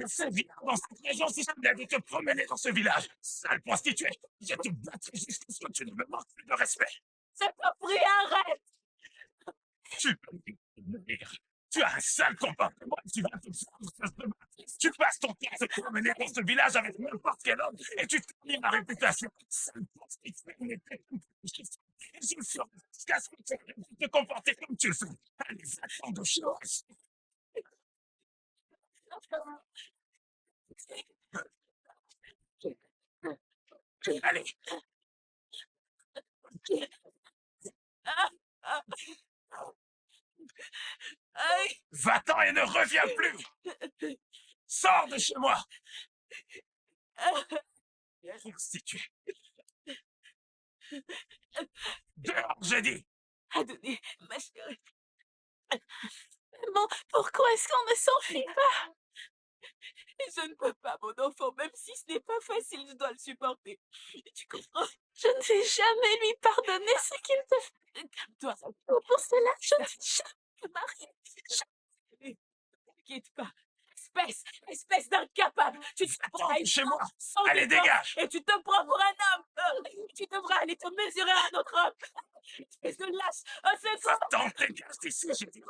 C'est vilain dans cette région si je de te promener dans ce village. Sale prostituée, je te battrai jusqu'à ce que tu ne me manques plus de respect. Je t'en prie, arrête! Tu peux me dire. Tu as un sale comportement et tu vas te faire de battre. Tu passes ton temps à te promener dans ce village avec n'importe quel homme et tu termines ma réputation. Sale prostituée, je suis jusqu'à ce que tu arrêtes de te comporter comme tu le fais. Allez, va-t'en de chez moi. Allez, Aïe! va-t'en et ne reviens plus. Sors de chez moi. Prostituée. Dehors, j'ai dit. Adonis, ma chérie. Maman, pourquoi est-ce qu'on ne s'enfuit pas? Je ne peux pas, mon enfant, même si ce n'est pas facile, je dois le supporter. Tu comprends? Je ne vais jamais lui pardonner ce qu'il te fait. Calme-toi. Pour cela, je ne vais jamais marier. Jamais. T'inquiète pas. Espèce d'incapable. Tu te Va-t'en de chez moi. sans Allez, défense dégage. et tu te prends pour un homme. Tu devrais aller te mesurer à un autre homme. Espèce de lâche. Un secours. Va-t'en, dégage d'ici, j'ai dit.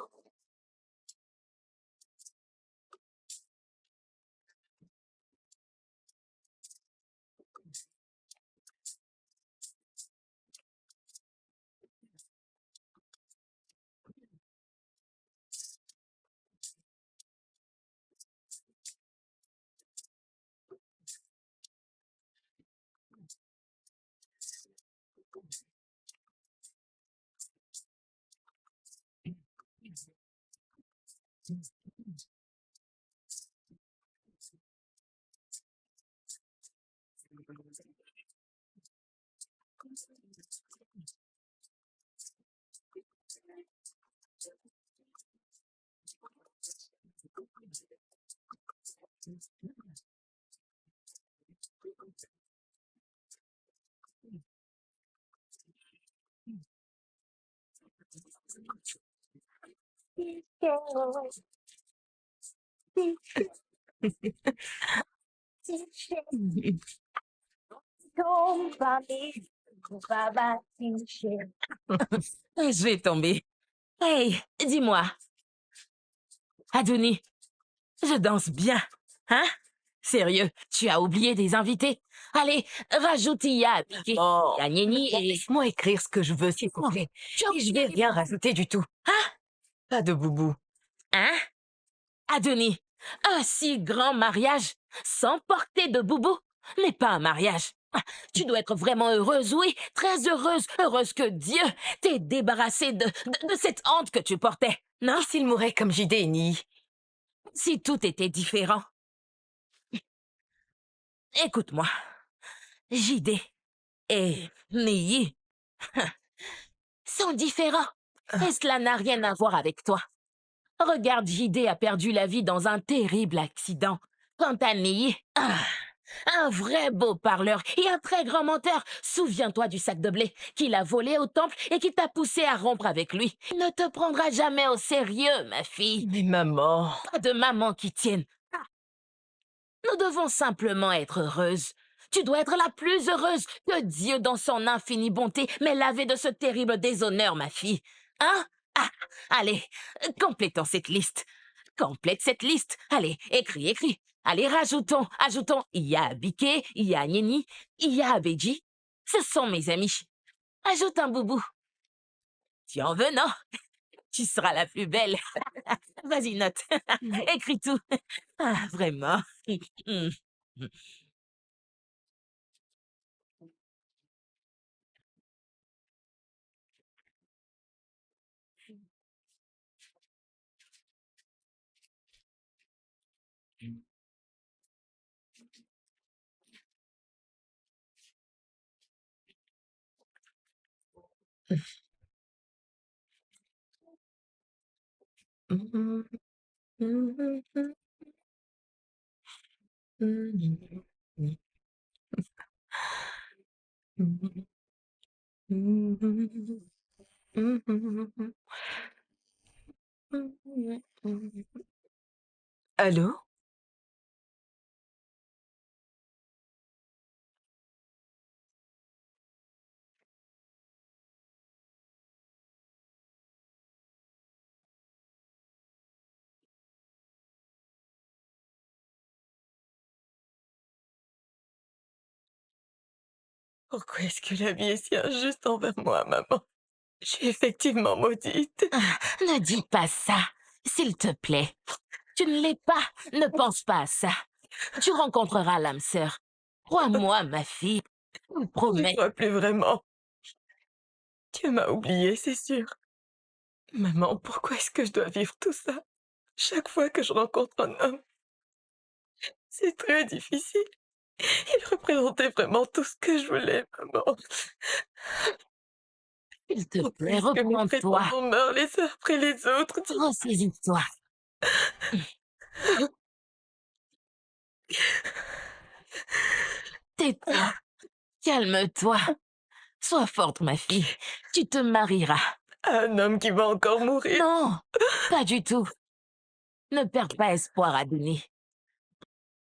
Je vais tomber. Hey, dis-moi, Adonis, je danse bien, hein? Sérieux, tu as oublié des invités? Allez, rajoute Iya, Piqué, à Nieni et... Laisse-moi écrire ce que je veux, s'il vous plaît. Et je vais rien rajouter du tout. Pas de boubou. Hein? Adonis, un si grand mariage sans porter de boubou n'est pas un mariage. Tu dois être vraiment heureuse, oui, très heureuse, heureuse que Dieu t'ait débarrassé de cette honte que tu portais, non? Et s'il mourait comme JD et Nii? Si tout était différent. Écoute-moi, JD et Nii sont différents. Et cela n'a rien à voir avec toi. Regarde, JD a perdu la vie dans un terrible accident. Quant à Nii, un vrai beau parleur et un très grand menteur. Souviens-toi du sac de blé qu'il a volé au temple et qui t'a poussé à rompre avec lui. Il ne te prendra jamais au sérieux, ma fille. Mais maman... Pas de maman qui tienne. Nous devons simplement être heureuses. Tu dois être la plus heureuse que Dieu, dans son infinie bonté, m'ait lavée de ce terrible déshonneur, ma fille. Hein? Allez, complétons cette liste. Complète cette liste. Allez, écris. Allez, ajoutons. Il y a Biké, il y a Nieni, il y a Abeji. Ce sont mes amis. Ajoute un boubou. Tu en veux, non? Tu seras la plus belle. Vas-y, note. Écris tout. Vraiment. Allô? Pourquoi est-ce que la vie est si injuste envers moi, maman? Je suis effectivement maudite. Ne dis pas ça, s'il te plaît. Tu ne l'es pas. Ne pense pas à ça. Tu rencontreras l'âme sœur. Crois-moi, ma fille. Je te Je promets. crois plus vraiment. Dieu m'a oubliée, c'est sûr. Maman, pourquoi est-ce que je dois vivre tout ça? Chaque fois que je rencontre un homme, c'est très difficile. Il représentait vraiment tout ce que je voulais, maman. S'il te Pourquoi plaît, est-ce que mes reprends-toi. prétendants meurent les uns après les autres? Ressaisis-toi. Tais-toi. Calme-toi. Sois forte, ma fille. Tu te marieras. Un homme qui va encore mourir. Non, pas du tout. Ne perds pas espoir, Adouni.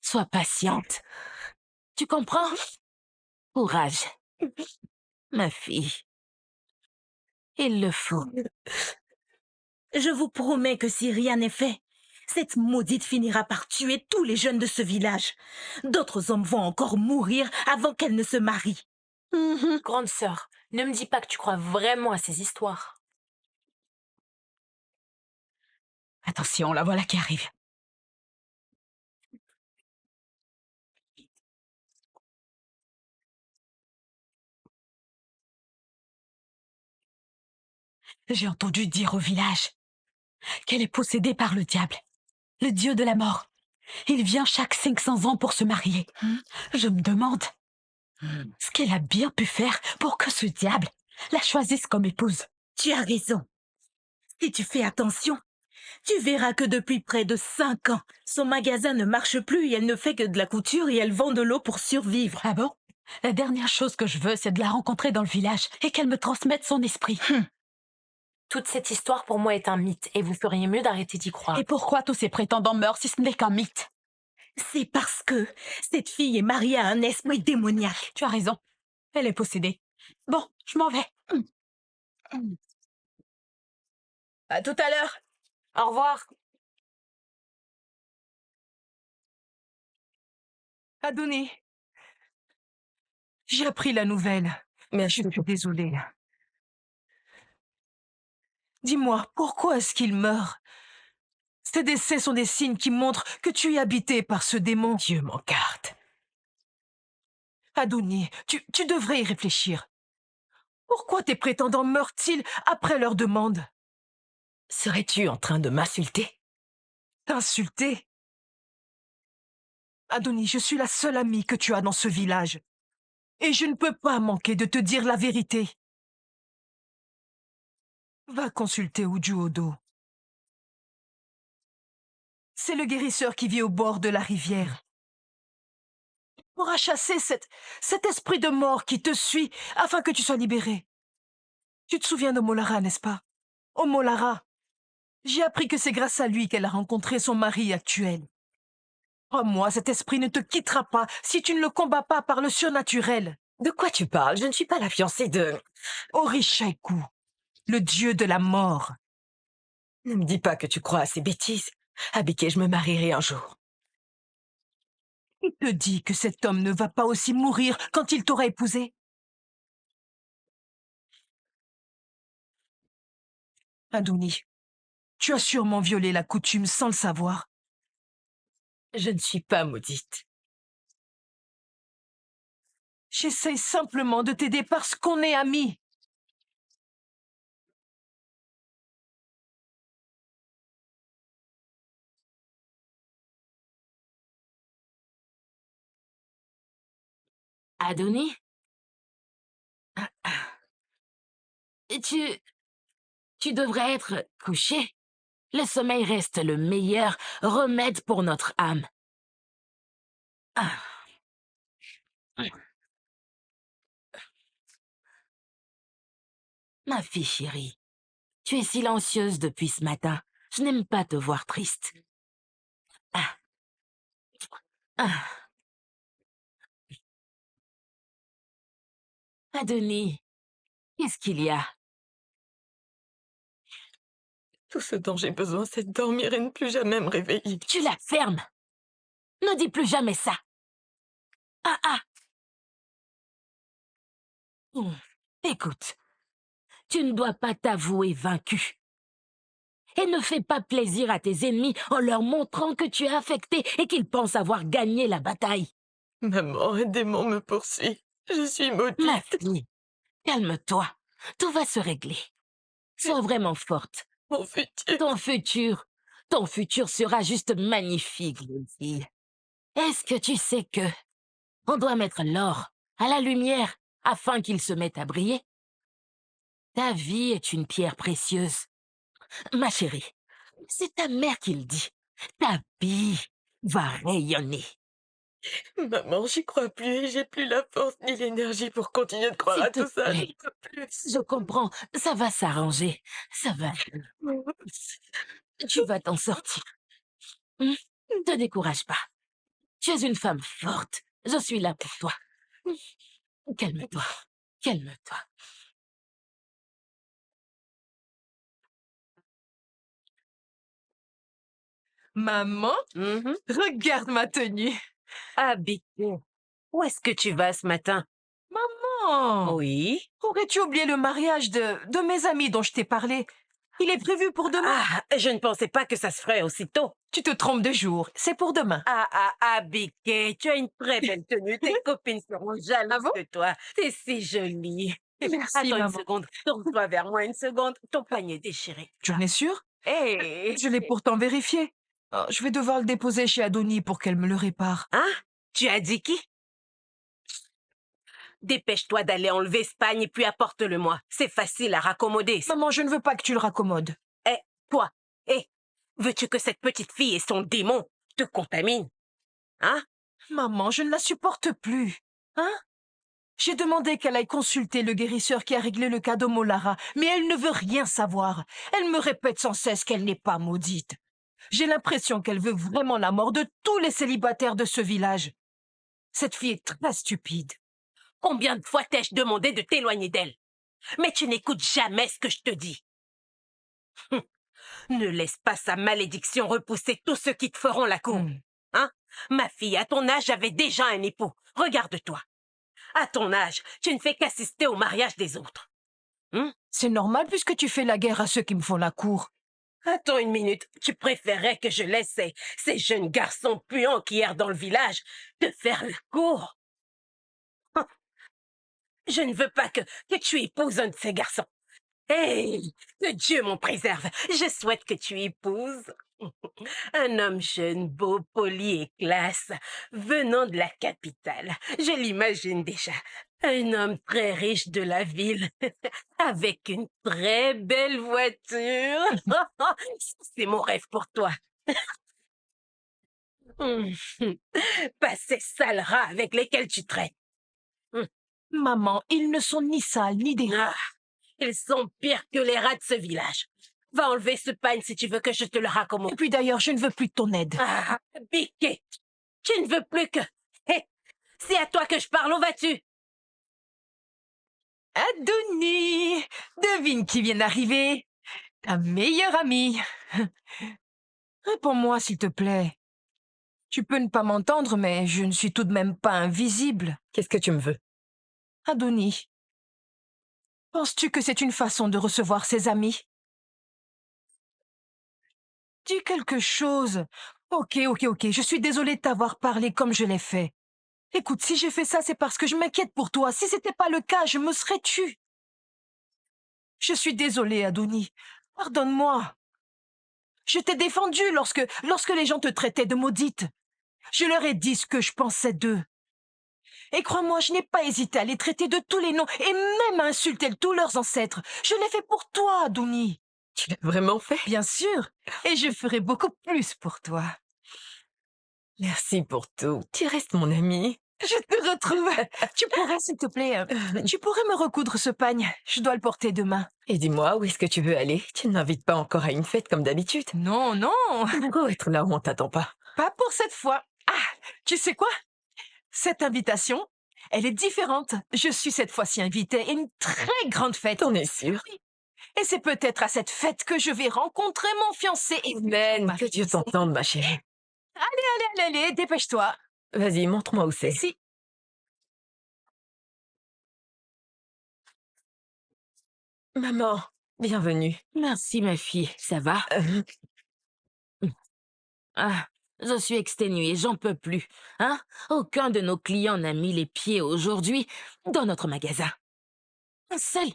Sois patiente. Tu comprends? Courage, ma fille. Il le faut. Je vous promets que si rien n'est fait, cette maudite finira par tuer tous les jeunes de ce village. D'autres hommes vont encore mourir avant qu'elle ne se marie. Grande sœur, ne me dis pas que tu crois vraiment à ces histoires. Attention, la voilà qui arrive. J'ai entendu dire au village qu'elle est possédée par le diable, le dieu de la mort. Il vient chaque 500 ans pour se marier. Je me demande ce qu'elle a bien pu faire pour que ce diable la choisisse comme épouse. Tu as raison. Si tu fais attention, tu verras que depuis près de 5 ans, son magasin ne marche plus et elle ne fait que de la couture et elle vend de l'eau pour survivre. Ah bon? La dernière chose que je veux, c'est de la rencontrer dans le village et qu'elle me transmette son esprit. Toute cette histoire pour moi est un mythe et vous feriez mieux d'arrêter d'y croire. Et pourquoi tous ces prétendants meurent si ce n'est qu'un mythe? C'est parce que cette fille est mariée à un esprit démoniaque. Tu as raison. Elle est possédée. Bon, je m'en vais. À tout à l'heure. Au revoir. Adonis, j'ai appris la nouvelle. Merci. Je suis désolée. Dis-moi, pourquoi est-ce qu'il meurt? Ces décès sont des signes qui montrent que tu es habité par ce démon. Dieu m'en garde. Adonis, tu devrais y réfléchir. Pourquoi tes prétendants meurent-ils après leur demande? Serais-tu en train de m'insulter? T'insulter? Adonis, je suis la seule amie que tu as dans ce village. Et je ne peux pas manquer de te dire la vérité. Va consulter Uju Odo. C'est le guérisseur qui vit au bord de la rivière. Il pourra chasser cet esprit de mort qui te suit afin que tu sois libéré. Tu te souviens de Molara, n'est-ce pas? Oh Molara, j'ai appris que c'est grâce à lui qu'elle a rencontré son mari actuel. Crois-moi, cet esprit ne te quittera pas si tu ne le combats pas par le surnaturel. De quoi tu parles? Je ne suis pas la fiancée de... Orishaiku, le dieu de la mort. Ne me dis pas que tu crois à ces bêtises. Abike, je me marierai un jour. Qui te dit que cet homme ne va pas aussi mourir quand il t'aura épousé? Adouni, tu as sûrement violé la coutume sans le savoir. Je ne suis pas maudite. J'essaye simplement de t'aider parce qu'on est amis. Adonis? Tu devrais être couché. Le sommeil reste le meilleur remède pour notre âme. Ah. Ma fille chérie, tu es silencieuse depuis ce matin. Je n'aime pas te voir triste. Ah. Ah. Adonis, qu'est-ce qu'il y a? Tout ce dont j'ai besoin, c'est de dormir et ne plus jamais me réveiller. Tu la fermes. Ne dis plus jamais ça. Ah ah. Écoute, tu ne dois pas t'avouer vaincu. Et ne fais pas plaisir à tes ennemis en leur montrant que tu es affecté et qu'ils pensent avoir gagné la bataille. Maman, un démon me poursuit. Je suis maudite. Ma fille, calme-toi. Tout va se régler. Sois vraiment forte. Mon futur. Ton futur sera juste magnifique, jeune fille. Est-ce que tu sais que on doit mettre l'or à la lumière afin qu'il se mette à briller? Ta vie est une pierre précieuse. Ma chérie, c'est ta mère qui le dit. Ta vie va rayonner. Maman, j'y crois plus et j'ai plus la force ni l'énergie pour continuer de croire S'il à te tout ça. Je plaît. ne peux plus. Je comprends, ça va s'arranger. Ça va. Tu vas t'en sortir. Ne te décourage pas. Tu es une femme forte. Je suis là pour toi. Calme-toi. Calme-toi. Maman, regarde ma tenue. Habité. Où est-ce que tu vas ce matin? Maman, Oui. aurais-tu oublié le mariage de mes amis dont je t'ai parlé? Il est prévu pour demain. Ah, je ne pensais pas que ça se ferait aussitôt. Tu te trompes de jour. C'est pour demain. Biquet, tu as une très belle tenue. Tes copines seront jalouses de toi. T'es si jolie. Merci, Attends une maman. seconde. Tourne-toi vers moi une seconde. Ton panier est déchiré. Tu en es sûre? Hé! Je l'ai pourtant vérifié. Oh, je vais devoir le déposer chez Adonis pour qu'elle me le répare. Hein? Tu as dit qui? Dépêche-toi d'aller enlever ce pagne et puis apporte-le-moi. C'est facile à raccommoder. Maman, je ne veux pas que tu le raccommodes. Toi, veux-tu que cette petite fille et son démon te contaminent? Hein? Maman, je ne la supporte plus. Hein? J'ai demandé qu'elle aille consulter le guérisseur qui a réglé le cas de Molara, mais elle ne veut rien savoir. Elle me répète sans cesse qu'elle n'est pas maudite. J'ai l'impression qu'elle veut vraiment la mort de tous les célibataires de ce village. Cette fille est très stupide. Combien de fois t'ai-je demandé de t'éloigner d'elle? Mais tu n'écoutes jamais ce que je te dis. Ne laisse pas sa malédiction repousser tous ceux qui te feront la cour. Hein? Ma fille, à ton âge, j'avais déjà un époux. Regarde-toi. À ton âge, tu ne fais qu'assister au mariage des autres. C'est normal puisque tu fais la guerre à ceux qui me font la cour. Attends une minute. Tu préférais que je laisse ces jeunes garçons puants qui errent dans le village te faire la cour? Je ne veux pas que tu épouses un de ces garçons. Que Dieu m'en préserve. Je souhaite que tu épouses un homme jeune, beau, poli et classe, venant de la capitale. Je l'imagine déjà. Un homme très riche de la ville, avec une très belle voiture. C'est mon rêve pour toi. Pas ces sales rats avec lesquels tu traites. Maman, ils ne sont ni sales ni des rats. Ils sont pires que les rats de ce village. Va enlever ce pagne si tu veux que je te le raccommode. Et puis d'ailleurs, je ne veux plus de ton aide. Biquet, tu ne veux plus que... c'est à toi que je parle, où vas-tu? Adonis, devine qui vient d'arriver. Ta meilleure amie. Réponds-moi, s'il te plaît. Tu peux ne pas m'entendre, mais je ne suis tout de même pas invisible. Qu'est-ce que tu me veux? Adonis, penses-tu que c'est une façon de recevoir ses amis? Dis quelque chose. Ok, je suis désolée de t'avoir parlé comme je l'ai fait. Écoute, si j'ai fait ça, c'est parce que je m'inquiète pour toi. Si c'était pas le cas, je me serais tue. Je suis désolée, Adonis. Pardonne-moi. Je t'ai défendu lorsque les gens te traitaient de maudite. Je leur ai dit ce que je pensais d'eux. Et crois-moi, je n'ai pas hésité à les traiter de tous les noms et même à insulter tous leurs ancêtres. Je l'ai fait pour toi, Adonis. Tu l'as vraiment fait? Bien sûr. Et je ferai beaucoup plus pour toi. Merci pour tout. Tu restes mon ami. Je te retrouve. Tu pourrais, s'il te plaît, tu pourrais me recoudre ce pagne. Je dois le porter demain. Et dis-moi, où est-ce que tu veux aller? Tu ne m'invites pas encore à une fête comme d'habitude. Non, non. Pourquoi être là où on t'attend pas? Pas pour cette fois. Ah, tu sais quoi? Cette invitation, elle est différente. Je suis cette fois-ci invitée à une très grande fête. T'en es sûre? Et c'est peut-être à cette fête que je vais rencontrer mon fiancé. Amen, que Dieu t'entende, ma chérie. Allez, dépêche-toi. Vas-y, montre-moi où c'est. Si. Maman, bienvenue. Merci, ma fille. Ça va? Ah, je suis exténuée, j'en peux plus. Hein? Aucun de nos clients n'a mis les pieds aujourd'hui dans notre magasin. Un seul.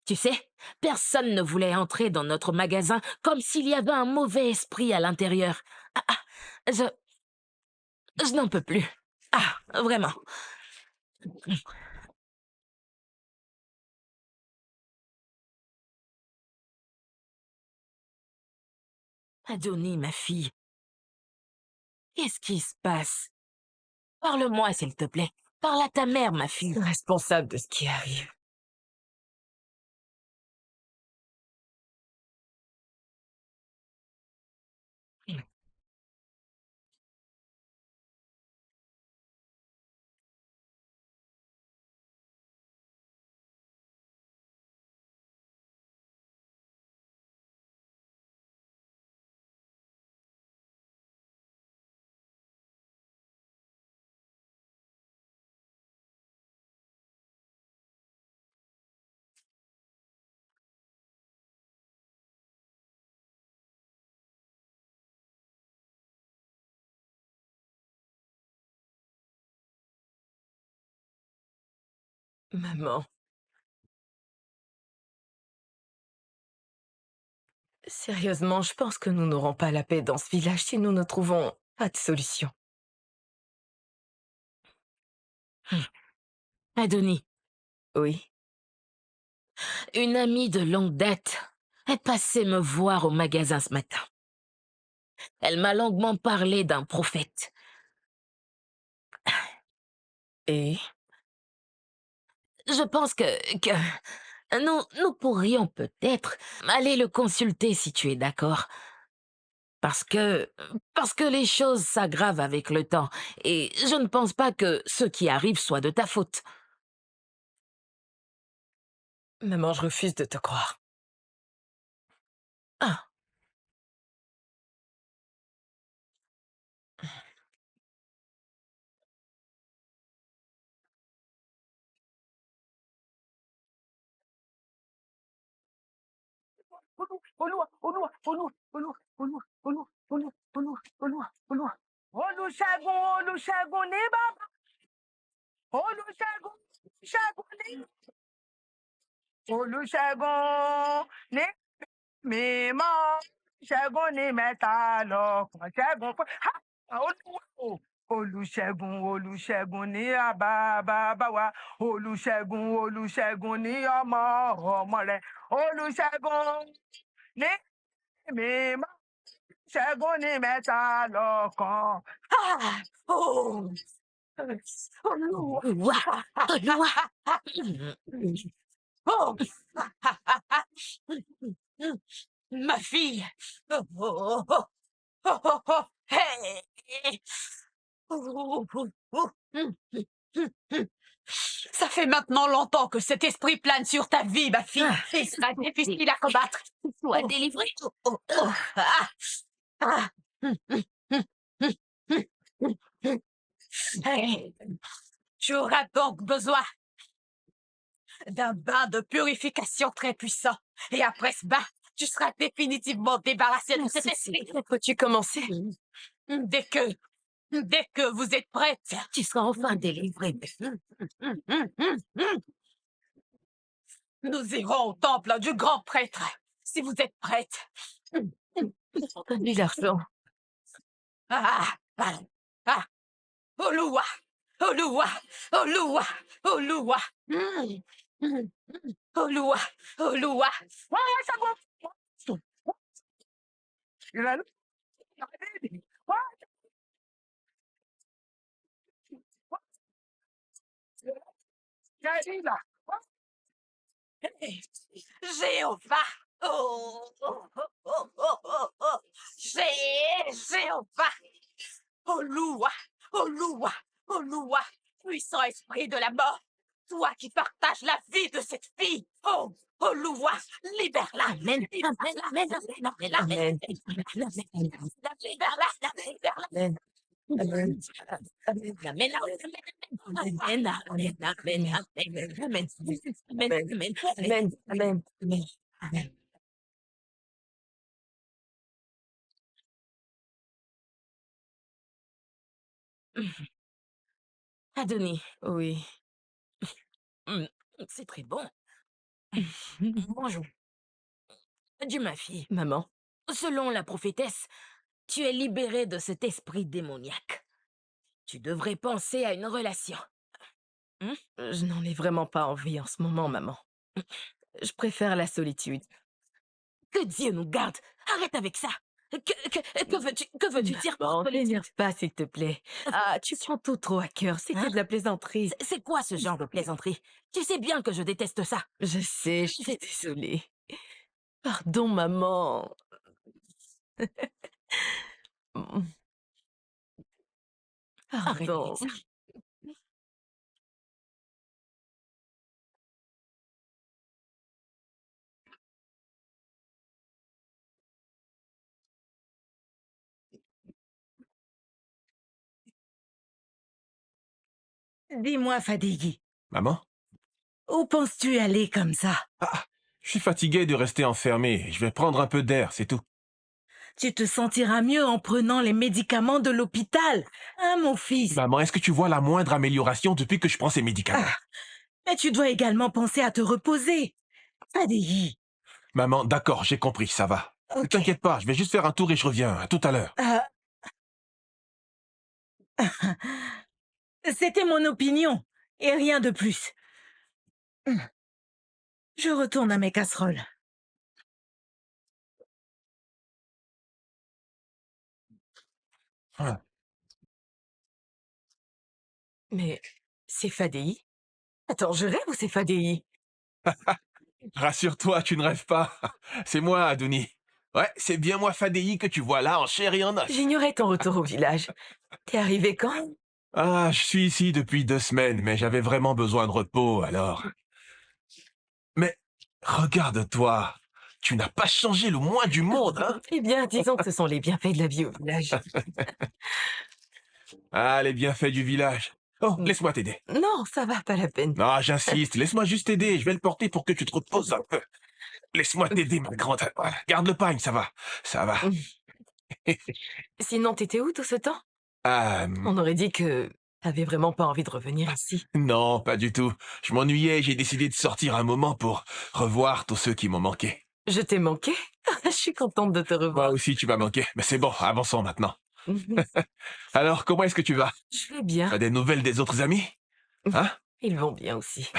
Tu sais, personne ne voulait entrer dans notre magasin comme s'il y avait un mauvais esprit à l'intérieur. Je... Je n'en peux plus. Ah, vraiment. Adonie, ma fille, qu'est-ce qui se passe? Parle-moi, s'il te plaît. Parle à ta mère, ma fille. Responsable de ce qui arrive. Maman. Sérieusement, je pense que nous n'aurons pas la paix dans ce village si nous ne trouvons pas de solution. Adonie, Oui. une amie de longue date est passée me voir au magasin ce matin. Elle m'a longuement parlé d'un prophète. Et Je pense que nous pourrions peut-être aller le consulter si tu es d'accord. Parce que les choses s'aggravent avec le temps et je ne pense pas que ce qui arrive soit de ta faute. maman, je refuse de te croire. Ah, Olúṣẹ́gun Olúṣẹ́gun ní bàbá Olúṣẹ́gun Ṣẹ́gun ní Olúṣẹ́gun ní mímọ́ Ṣẹ́gun ní mẹ́ta lọ́kàn Ṣẹ́gun pé Olúwa o Olúṣẹ́gun Olúṣẹ́gun ní bàbá wa Olúṣẹ́gun Olúṣẹ́gun ní ọmọ ọmọ rẹ̀ Olúṣẹ́gun ní mímọ́ Ṣẹ́gun ní mẹ́ta lọ́kàn. Olúwa, Olúwa. Oh. Ma fille. Oh, oh, oh, oh, oh, oh. Hey. Oh, oh, oh. Ça fait maintenant longtemps que cet esprit plane sur ta vie, ma fille. Il sera difficile à combattre. Sois délivrée. Oh, oh. Ah. Hey. Tu auras donc besoin d'un bain de purification très puissant. Et après ce bain, tu seras définitivement débarrassé de cet esprit. Peux-tu commencer? Dès que vous êtes prête, Tu seras enfin délivrée. nous irons au temple du grand prêtre. Si vous êtes prête. Donne-lui l'argent. Ah, ah, ah. Olúwa, Olúwa, Olúwa, Olúwa. Olúwa, Olúwa. Jéhovah. Oh, oh, oh, oh, oh, oh, oh. Jéhovah. Olúwa, Olúwa, Olúwa, puissant esprit de la mort, toi qui partages la vie de cette fille. Oh, Olúwa, libère-la. Amen, amen, amen, amen, amen, amen. Libère-la, libère-la. Amen. Amen. Amen. Amen. Amen. Amen. Amen. Amen. Amen. Amen. Amen. Amen. Amen. Amen. Amen. Adonis, Oui. hum, c'est très bon. Bonjour. Dieu, ma fille, Maman, selon la prophétesse, tu es libérée de cet esprit démoniaque. Tu devrais penser à une relation. je n'en ai vraiment pas envie en ce moment, maman. Je préfère la solitude. Que Dieu nous garde. Arrête avec ça. Que veux-tu dire par Bon, solitude? t'énerve pas, s'il te plaît. Ah, tu prends tout trop à cœur. C'était Hein? de la plaisanterie. C'est quoi ce genre de plaisanterie? Tu sais bien que je déteste ça. Je sais, je suis désolée. Pardon, maman. Arrête Pardon. avec ça. Dis-moi, Fadigi, Maman? où penses-tu aller comme ça? Ah, je suis fatigué de rester enfermé. Je vais prendre un peu d'air, c'est tout. Tu te sentiras mieux en prenant les médicaments de l'hôpital, hein, mon fils? Maman, est-ce que tu vois la moindre amélioration depuis que je prends ces médicaments? Ah, mais tu dois également penser à te reposer. Fadigi, Maman, d'accord, j'ai compris, ça va. Ne ok. t'inquiète pas, je vais juste faire un tour et je reviens. À tout à l'heure. Ah, c'était mon opinion, et rien de plus. Je retourne à mes casseroles. Ah. Mais c'est Fadei? Attends, je rêve ou c'est Fadei? Rassure-toi, tu ne rêves pas. C'est moi, Adouni. Ouais, c'est bien moi, Fadei, que tu vois là, en chair et en os. J'ignorais ton retour au village. T'es arrivé quand? Ah, je suis ici depuis 2 semaines, mais j'avais vraiment besoin de repos, alors. Mais regarde-toi, tu n'as pas changé le moins du monde, hein? Eh bien, disons que ce sont les bienfaits de la vie au village. Ah, les bienfaits du village. Oh, laisse-moi t'aider. Non, ça va, pas la peine. Non, j'insiste, laisse-moi juste t'aider. Je vais le porter pour que tu te reposes un peu. Laisse-moi t'aider, ma grande. Voilà, garde le pagne, ça va. Ça va. Sinon, t'étais où tout ce temps? Ah, On aurait dit que t'avais vraiment pas envie de revenir ici. non, pas du tout. Je m'ennuyais et j'ai décidé de sortir un moment pour revoir tous ceux qui m'ont manqué. Je t'ai manqué? Je suis contente de te Moi revoir. aussi, tu m'as manqué. Mais c'est bon, avançons maintenant. Alors, comment est-ce que tu vas? Je vais bien. T'as des nouvelles des autres amis? Hein? Ils vont bien aussi.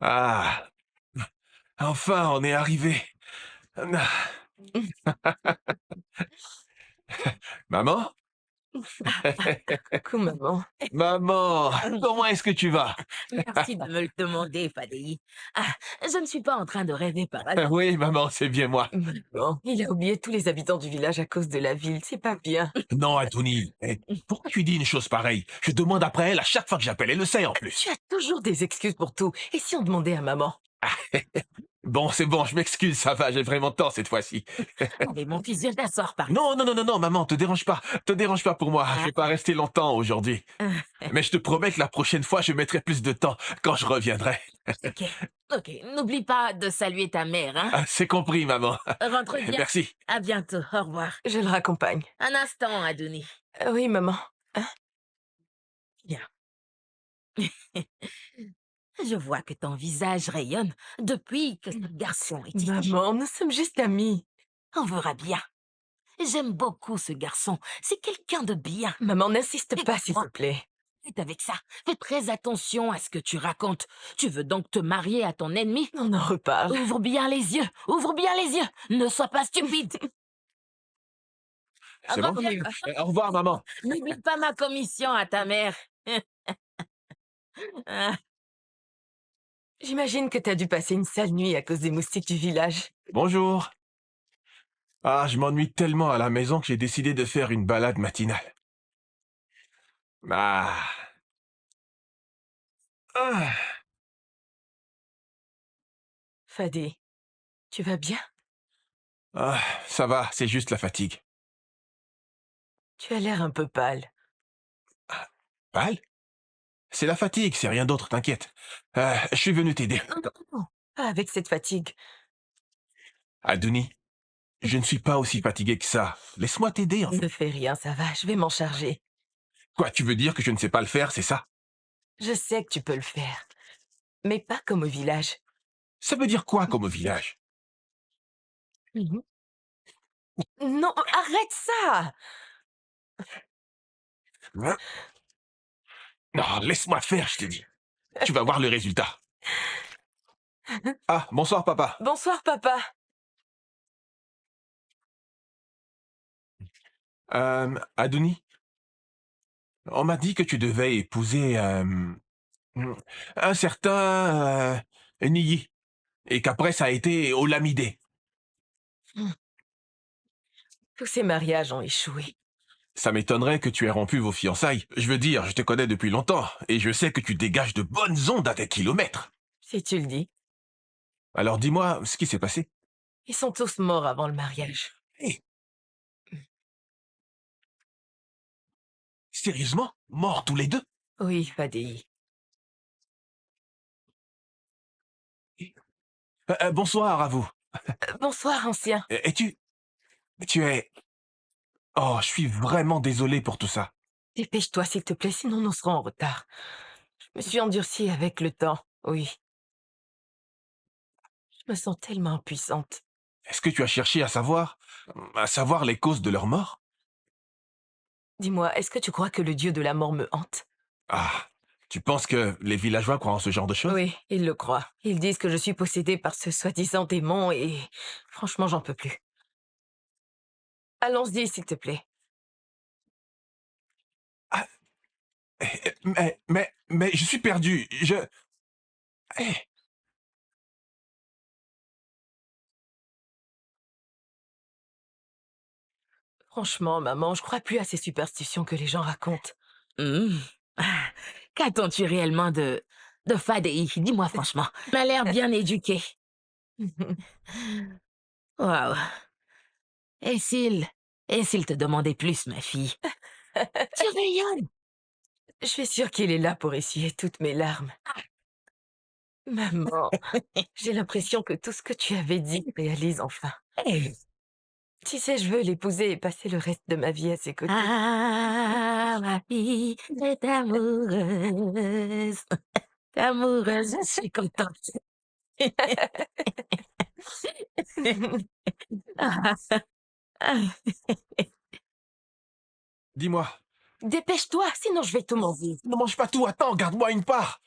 Ah, enfin, on est arrivé. Maman? Coucou, maman. Maman, comment est-ce que tu vas? Merci de me le demander, Fadei. Ah, je ne suis pas en train de rêver par hasard. Oui, maman, c'est bien moi. Maman, il a oublié tous les habitants du village à cause de la ville. C'est pas bien. Non, Anthony, pourquoi tu dis une chose pareille? Je demande après elle à chaque fois que j'appelle, elle le sait en plus. Tu as toujours des excuses pour tout. Et si on demandait à maman? Bon, c'est bon, je m'excuse, ça va, j'ai vraiment tort cette fois-ci. Allez, mon fils, viens t'asseoir par Non, non, non, non, non, maman, te dérange pas. Te dérange pas pour moi, je vais pas rester longtemps aujourd'hui. Mais je te promets que la prochaine fois, je mettrai plus de temps quand je reviendrai. Ok. Ok, n'oublie pas de saluer ta mère, hein? Ah, c'est compris, maman. Rentre bien. Merci. À bientôt. Au revoir. Je le raccompagne. Un instant, Adonis. Oui, maman. Je vois que ton visage rayonne depuis que ce garçon est ici. Maman, nous sommes juste amis. On verra bien. J'aime beaucoup ce garçon. C'est quelqu'un de bien. Maman, n'insiste pas, s'il te Écoute-moi. plaît. Arrête avec ça. Fais très attention à ce que tu racontes. Tu veux donc te marier à ton ennemi? On en reparle. Ouvre bien les yeux. Ouvre bien les yeux. Ne sois pas stupide. C'est bon? Reviens. Au revoir, maman. N'oublie pas ma commission à ta mère. Ah, J'imagine que t'as dû passer une sale nuit à cause des moustiques du village. Bonjour. Ah, je m'ennuie tellement à la maison que j'ai décidé de faire une balade matinale. Ah. Ah. Fadé, tu vas bien? Ah, ça va, c'est juste la fatigue. Tu as l'air un peu pâle. Pâle? C'est la fatigue, c'est rien d'autre, t'inquiète. Je suis venu t'aider. Non, pas avec cette fatigue. Adouni, je ne suis pas aussi fatigué que ça. Laisse-moi t'aider, en fait. Ne fais rien, ça va, je vais m'en charger. Quoi, tu veux dire que je ne sais pas le faire, c'est ça? Je sais que tu peux le faire, mais pas comme au village. Ça veut dire quoi, comme au village? Mhm. Non, arrête ça! Hein? Non, laisse-moi faire, je t'ai dit. Tu vas voir le résultat. Ah, bonsoir, papa. Bonsoir, papa. Adouni, on m'a dit que tu devais épouser un certain Niyi, et qu'après ça a été Olamide. Tous ces mariages ont échoué. Ça m'étonnerait que tu aies rompu vos fiançailles. Je veux dire, je te connais depuis longtemps, et je sais que tu dégages de bonnes ondes à des kilomètres. Si tu le dis. Alors dis-moi ce qui s'est passé. Ils sont tous morts avant le mariage. Hé, sérieusement? Morts tous les deux? Oui, Fadei. Bonsoir à vous. Bonsoir, ancien. Et tu es... Oh, je suis vraiment désolé pour tout ça. Dépêche-toi, s'il te plaît, sinon nous serons en retard. Je me suis endurcie avec le temps, oui. Je me sens tellement impuissante. Est-ce que tu as cherché à savoir les causes de leur mort? Dis-moi, est-ce que tu crois que le dieu de la mort me hante? Ah, tu penses que les villageois croient en ce genre de choses? Oui, ils le croient. Ils disent que je suis possédée par ce soi-disant démon et... Franchement, j'en peux plus. Allons-y, s'il te plaît. Ah, mais je suis perdu. Eh, Franchement, maman, je crois plus à ces superstitions que les gens racontent. Hmm. Ah, qu'attends-tu réellement de Fadei? Dis-moi franchement. Elle a l'air bien éduquée. Waouh. Et s'il te demandait plus, ma fille? Tu rayonnes. Je suis sûre qu'il est là pour essuyer toutes mes larmes. Maman, j'ai l'impression que tout ce que tu avais dit se réalise enfin. Hey. Tu sais, je veux l'épouser et passer le reste de ma vie à ses côtés. Ah, ma fille est amoureuse. T'es amoureuse, je suis contente. dis-moi, Dépêche-toi, sinon je vais tout manger. ne mange pas tout, attends, garde-moi une part.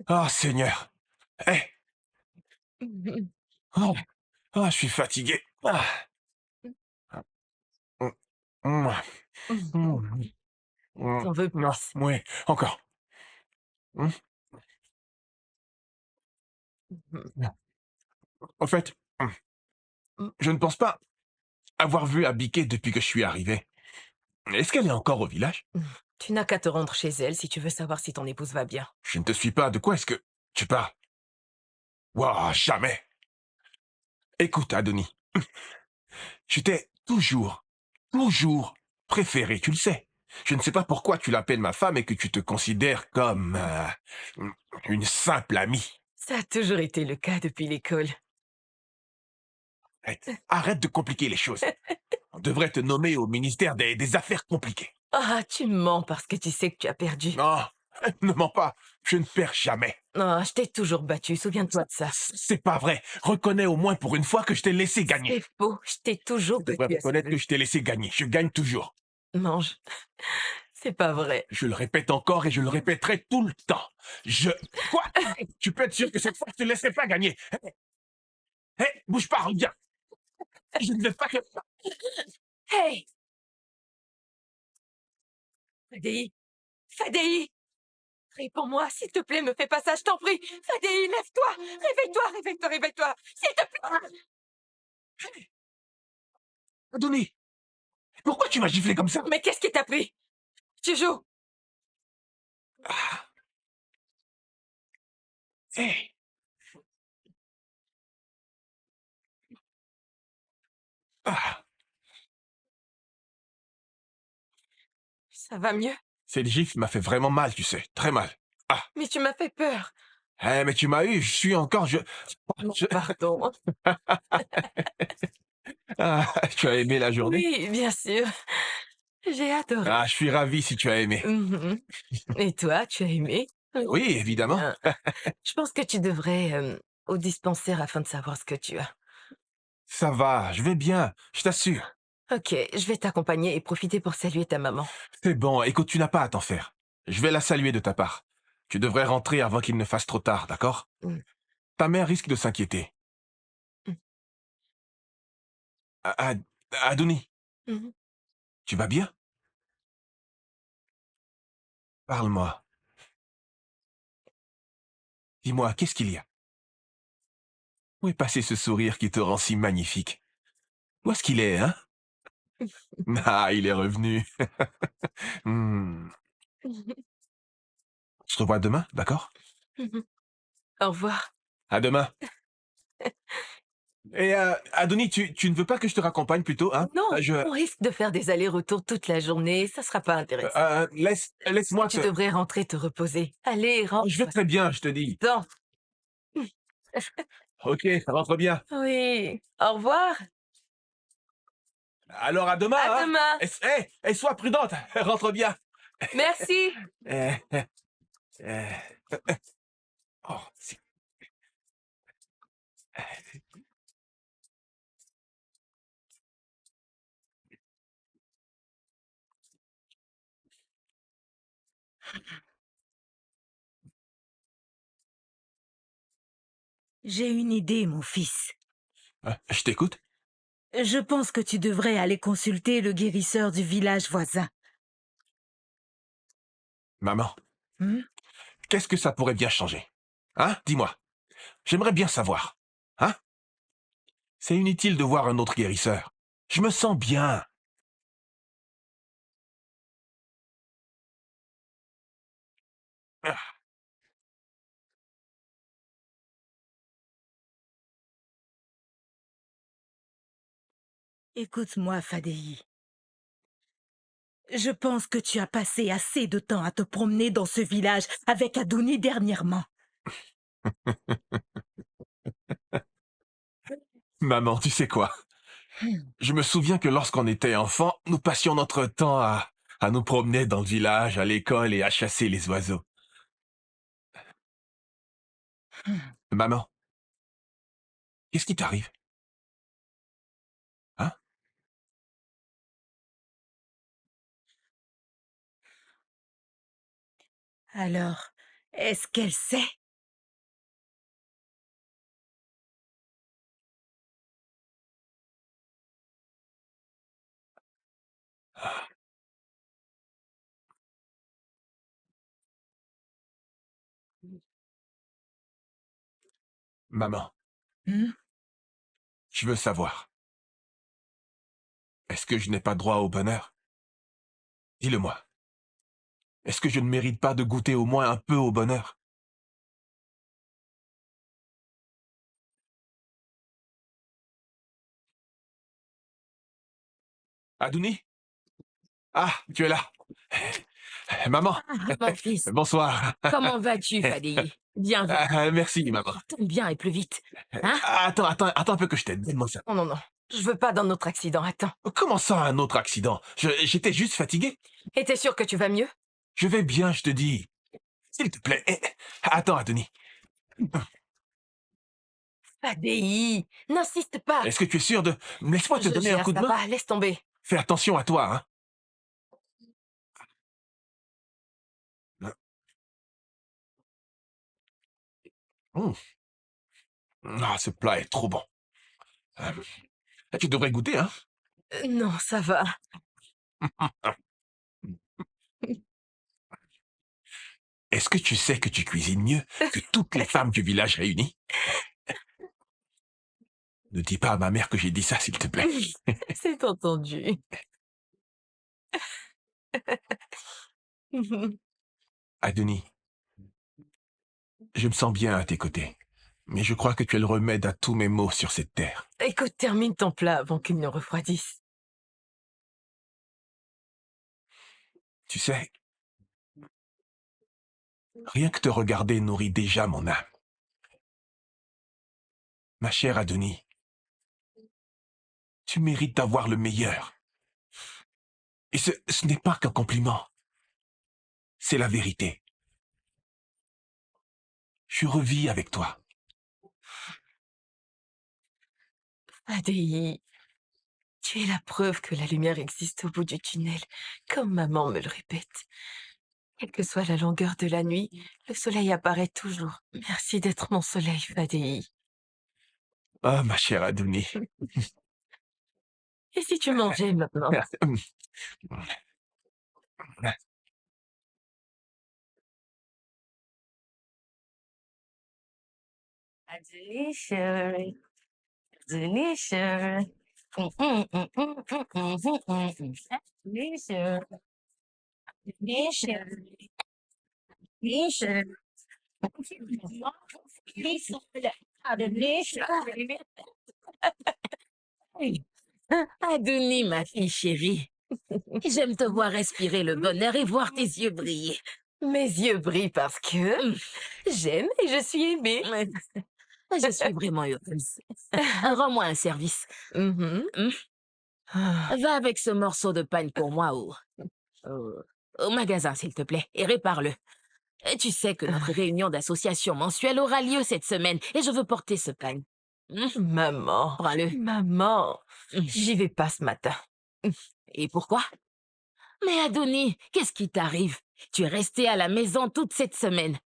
Oh, Seigneur. Eh, oh, oh, je suis fatigué. Ah. Mm, mm, mm, J'en veux non, plus. oui, encore. Mm. En fait, je ne pense pas avoir vu Abiké depuis que je suis arrivé. Est-ce qu'elle est encore au village? Tu n'as qu'à te rendre chez elle si tu veux savoir si ton épouse va bien. Je ne te suis pas. De quoi est-ce que tu parles? Ouah, jamais. Écoute, Adonis, je t'ai toujours préféré, tu le sais. Je ne sais pas pourquoi tu l'appelles ma femme et que tu te considères comme une simple amie. Ça a toujours été le cas depuis l'école. Arrête de compliquer les choses. On devrait te nommer au ministère des Affaires compliquées. Ah, tu mens parce que tu sais que tu as perdu. Non, ne mens pas. Je ne perds jamais. Non, je t'ai toujours battu, souviens-toi de ça. C'est pas vrai. Reconnais au moins pour une fois que je t'ai laissé gagner. C'est faux, je t'ai toujours Tu devrais battu à ce reconnaître jeu. que je t'ai laissé gagner. Je gagne toujours. Mange. C'est pas vrai. Je le répète encore et je le répéterai tout le temps. Quoi? Tu peux être sûr que cette fois, je te laisserai pas gagner. Hé, bouge pas, reviens. Je ne veux pas que... Hey! Fadei! Fadei! Réponds-moi, s'il te plaît, me fais pas ça, je t'en prie! Fadei, lève-toi! Réveille-toi, réveille-toi, réveille-toi! S'il te plaît! Adonis, pourquoi tu m'as giflé comme ça? Mais qu'est-ce qui t'a pris? Tu joues? Hé. Ah. Ça va mieux? Cette gifle m'a fait vraiment mal, tu sais. Très mal. Ah, Mais tu m'as fait peur. mais tu m'as eu, je suis encore... Non, je- pardon. Ah, tu as aimé la journée? Oui, bien sûr. J'ai adoré. Ah, je suis ravi si tu as aimé. Mhm. Et toi, tu as aimé? Oui, évidemment. Bien. Je pense que tu devrais au dispensaire afin de savoir ce que tu as. Ça va, je vais bien, je t'assure. Ok, je vais t'accompagner et profiter pour saluer ta maman. C'est bon, écoute, tu n'as pas à t'en faire. Je vais la saluer de ta part. Tu devrais rentrer avant qu'il ne fasse trop tard, d'accord? Mm. Ta mère risque de s'inquiéter. Mm. Ah, Adouni, Mhm. tu vas bien? Parle-moi. Dis-moi, qu'est-ce qu'il y a? Où est passé ce sourire qui te rend si magnifique? Où est-ce qu'il est, hein? Ah, il est revenu. Hmm. On se revoit demain, d'accord? Mhm. Au revoir. À demain. Et Adouni, tu ne veux pas que je te raccompagne plutôt, hein? Non, Je... on risque de faire des allers-retours toute la journée. Ça sera pas intéressant. laisse-moi Tu te... devrais rentrer te reposer. Allez, rentre. Je vais très bien, je te dis. Attends. Ok, rentre bien. Oui. Au revoir. Alors à demain, À hein? demain. Et sois prudente, rentre bien. Merci. Euh, euh, oh, J'ai une idée, mon fils. je t'écoute. Je pense que tu devrais aller consulter le guérisseur du village voisin. Maman, Hmm? qu'est-ce que ça pourrait bien changer? Hein? Dis-moi. J'aimerais bien savoir. Hein? C'est inutile de voir un autre guérisseur. Je me sens bien. Ah, Écoute-moi, Fadei. Je pense que tu as passé assez de temps à te promener dans ce village avec Adouni dernièrement. maman, tu sais quoi? Je me souviens que lorsqu'on était enfant, nous passions notre temps à nous promener dans le village, à l'école et à chasser les oiseaux. Maman, qu'est-ce qui t'arrive? Hein? Alors, est-ce qu'elle sait? Maman, Hmm? je veux savoir. Est-ce que je n'ai pas droit au bonheur? Dis-le-moi. Est-ce que je ne mérite pas de goûter au moins un peu au bonheur? Adouni? Ah, tu es là. Maman, Ah, mon fils, bonsoir. comment vas-tu, Fadei? Bienvenue. Merci, maman. Tourne bien et plus vite. Hein? Attends un peu que je t'aide. Donne-moi ça. Non, non, non. Je veux pas d'un autre accident. Attends. Comment ça, un autre accident? J'étais juste fatigué. Et t'es sûr que tu vas mieux? Je vais bien, je te dis. S'il te plaît. Attends, Adouni. Fadei, n'insiste pas. Est-ce que tu es sûr de... Laisse-moi te Je donner un gère, coup de ça main. va, laisse tomber. Fais attention à toi, hein. Hum. Ah, ce plat est trop bon. Euh, Tu devrais goûter, hein. Non, ça va. Est-ce que tu sais que tu cuisines mieux que toutes les femmes du village réunies? Ne dis pas à ma mère que j'ai dit ça, s'il te plaît. C'est entendu. Adouni, je me sens bien à tes côtés. Mais je crois que tu es le remède à tous mes maux sur cette terre. Écoute, termine ton plat avant qu'il ne refroidisse. Tu sais, rien que te regarder nourrit déjà mon âme. Ma chère Adonie, tu mérites d'avoir le meilleur. Et ce n'est pas qu'un compliment. C'est la vérité. Je revis avec toi. Adéi, tu es la preuve que la lumière existe au bout du tunnel, comme maman me le répète. Quelle que soit la longueur de la nuit, le soleil apparaît toujours. Merci d'être mon soleil, Fadéi. Ah, ma chère Adonie. Et si tu mangeais maintenant? Adonie chérie, Adonie chérie. Adonie chérie, Adonie chérie, Adonie chérie. Adonie, ma fille chérie. J'aime te voir respirer le bonheur et voir tes yeux briller. Mes yeux brillent parce que j'aime et je suis aimée. Je suis vraiment heureuse. Rends-moi un service. Va avec ce morceau de pain pour moi au magasin, s'il te plaît, et répare-le. Et tu sais que notre réunion d'association mensuelle aura lieu cette semaine et je veux porter ce pain. Maman, Prends-le. maman, j'y vais pas ce matin. Et pourquoi? Mais Adonie, qu'est-ce qui t'arrive? Tu es restée à la maison toute cette semaine.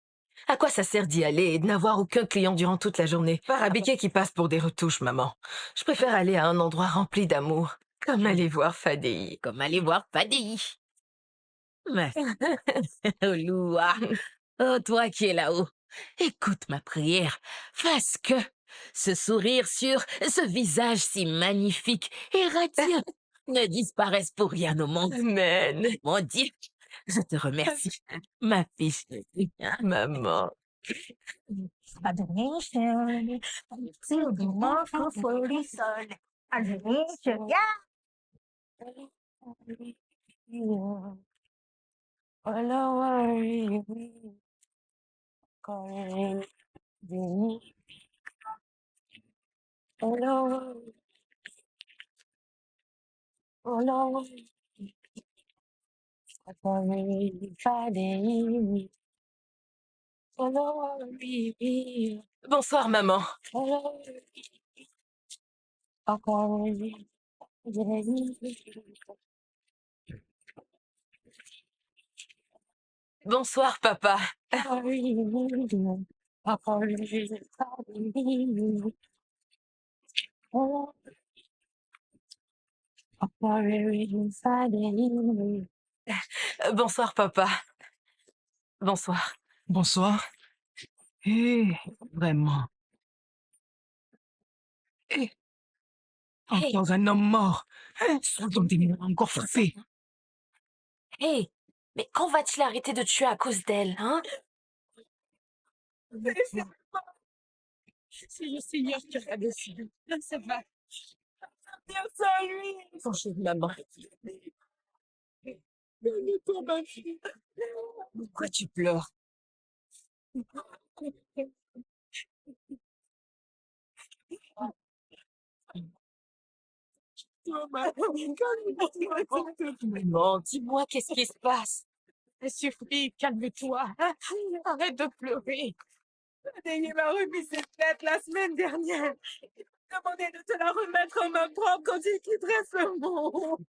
À quoi ça sert d'y aller et de n'avoir aucun client durant toute la journée? Par Abéké qui passe pour des retouches, maman. Je préfère aller à un endroit rempli d'amour, comme aller voir Fadéi. Comme aller voir Fadéi. Mais... Oh, Loua. Oh, toi qui es là-haut, écoute ma prière. Fasse que ce sourire sur ce visage si magnifique et radieux ne disparaisse pour rien au monde. Amen. Mon Dieu, je te remercie, ma fille chérie. Maman. Adonie chérie, tu dimanche au folie sol. Adonie chérie. Bonsoir, maman. Bonsoir, papa. Bonsoir, papa. Bonsoir. Bonsoir. Vraiment. Encore un homme mort. Entendez-moi encore frapper. Hé, mais quand va-t-il arrêter de tuer à cause d'elle, hein? C'est le Seigneur qui a décidé. Ça va. Merci à lui. Bonjour, maman. Pour ma fille. Pourquoi tu pleures? Maman, dis-moi qu'est-ce qui se passe? Il suffit, calme-toi. Arrête de pleurer. Il m'a remis cette tête la semaine dernière. Il m'a demandé de te la remettre en main propre quand il quitterait ce monde.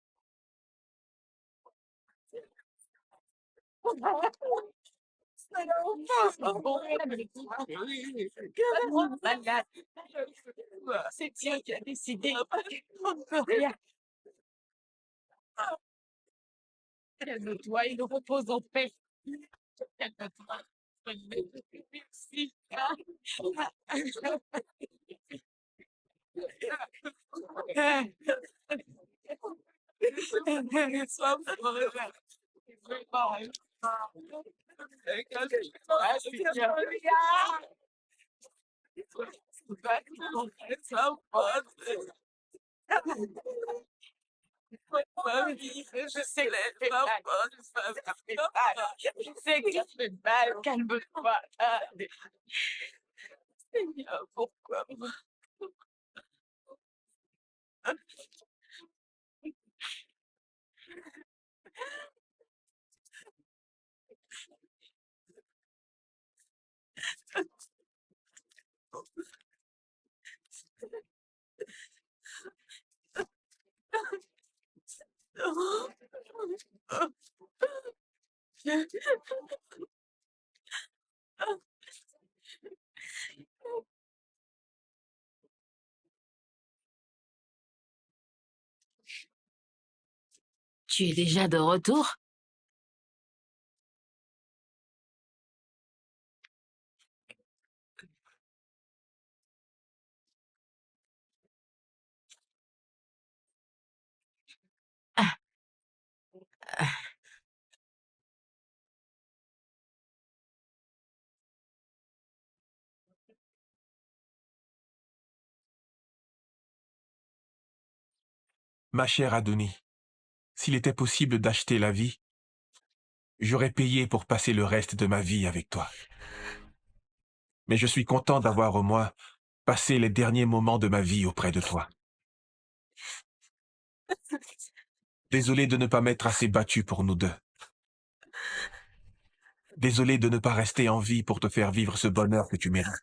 C'est Dieu qui a décidé. On ne peut rien. Calme-toi, il repose en paix. Calme-toi. Merci. Sois fort. Mamie, je sais que ça fait mal. Ça fait mal. Je sais que ça fait mal. Calme-toi. Seigneur, pourquoi moi? Tu es déjà de retour? Ah, ah, Ma chère Adonie, s'il était possible d'acheter la vie, j'aurais payé pour passer le reste de ma vie avec toi. Mais je suis content d'avoir au moins passé les derniers moments de ma vie auprès de toi. Désolé de ne pas m'être assez battu pour nous deux. Désolé de ne pas rester en vie pour te faire vivre ce bonheur que tu mérites.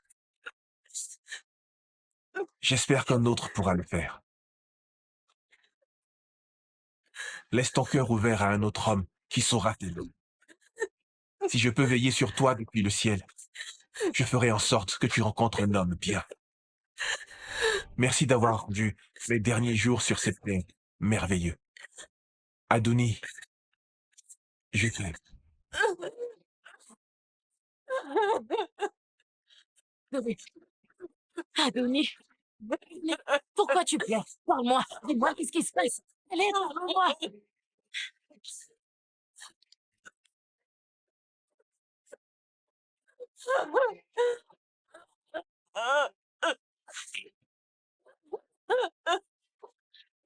J'espère qu'un autre pourra le faire. Laisse ton cœur ouvert à un autre homme qui saura t'aimer. Si je peux veiller sur toi depuis le ciel, je ferai en sorte que tu rencontres un homme bien. Merci d'avoir rendu les derniers jours sur cette terre merveilleux. Adonie, je t'aime. oui. Adonis, pourquoi tu pleures? Parle-moi, dis-moi qu'est-ce qui se passe? Allez, parle-moi.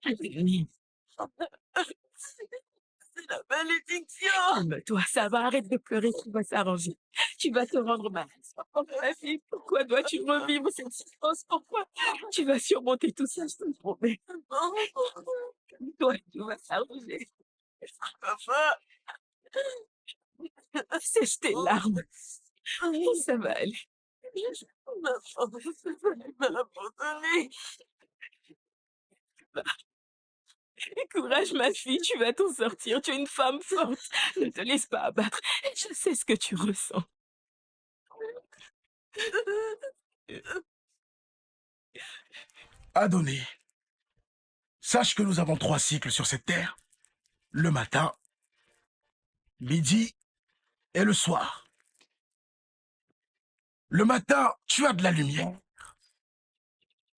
Adonis, C'est la malédiction. calme-toi, ça va, arrête de pleurer, tout va s'arranger. Tu vas te rendre malade. Oh, ma fille, pourquoi dois-tu revivre cette souffrance? Pourquoi? Tu vas surmonter tout ça, je te le promets. Calme-toi, tout va s'arranger. Papa. Sèche tes larmes. Ça va aller. Maman m'a abandonnée. Courage, ma fille, tu vas t'en sortir. Tu es une femme forte. Ne te laisse pas abattre. Je sais ce que tu ressens. Adoné, sache que nous avons 3 cycles sur cette terre. Le matin, midi et le soir. Le matin, tu as de la lumière.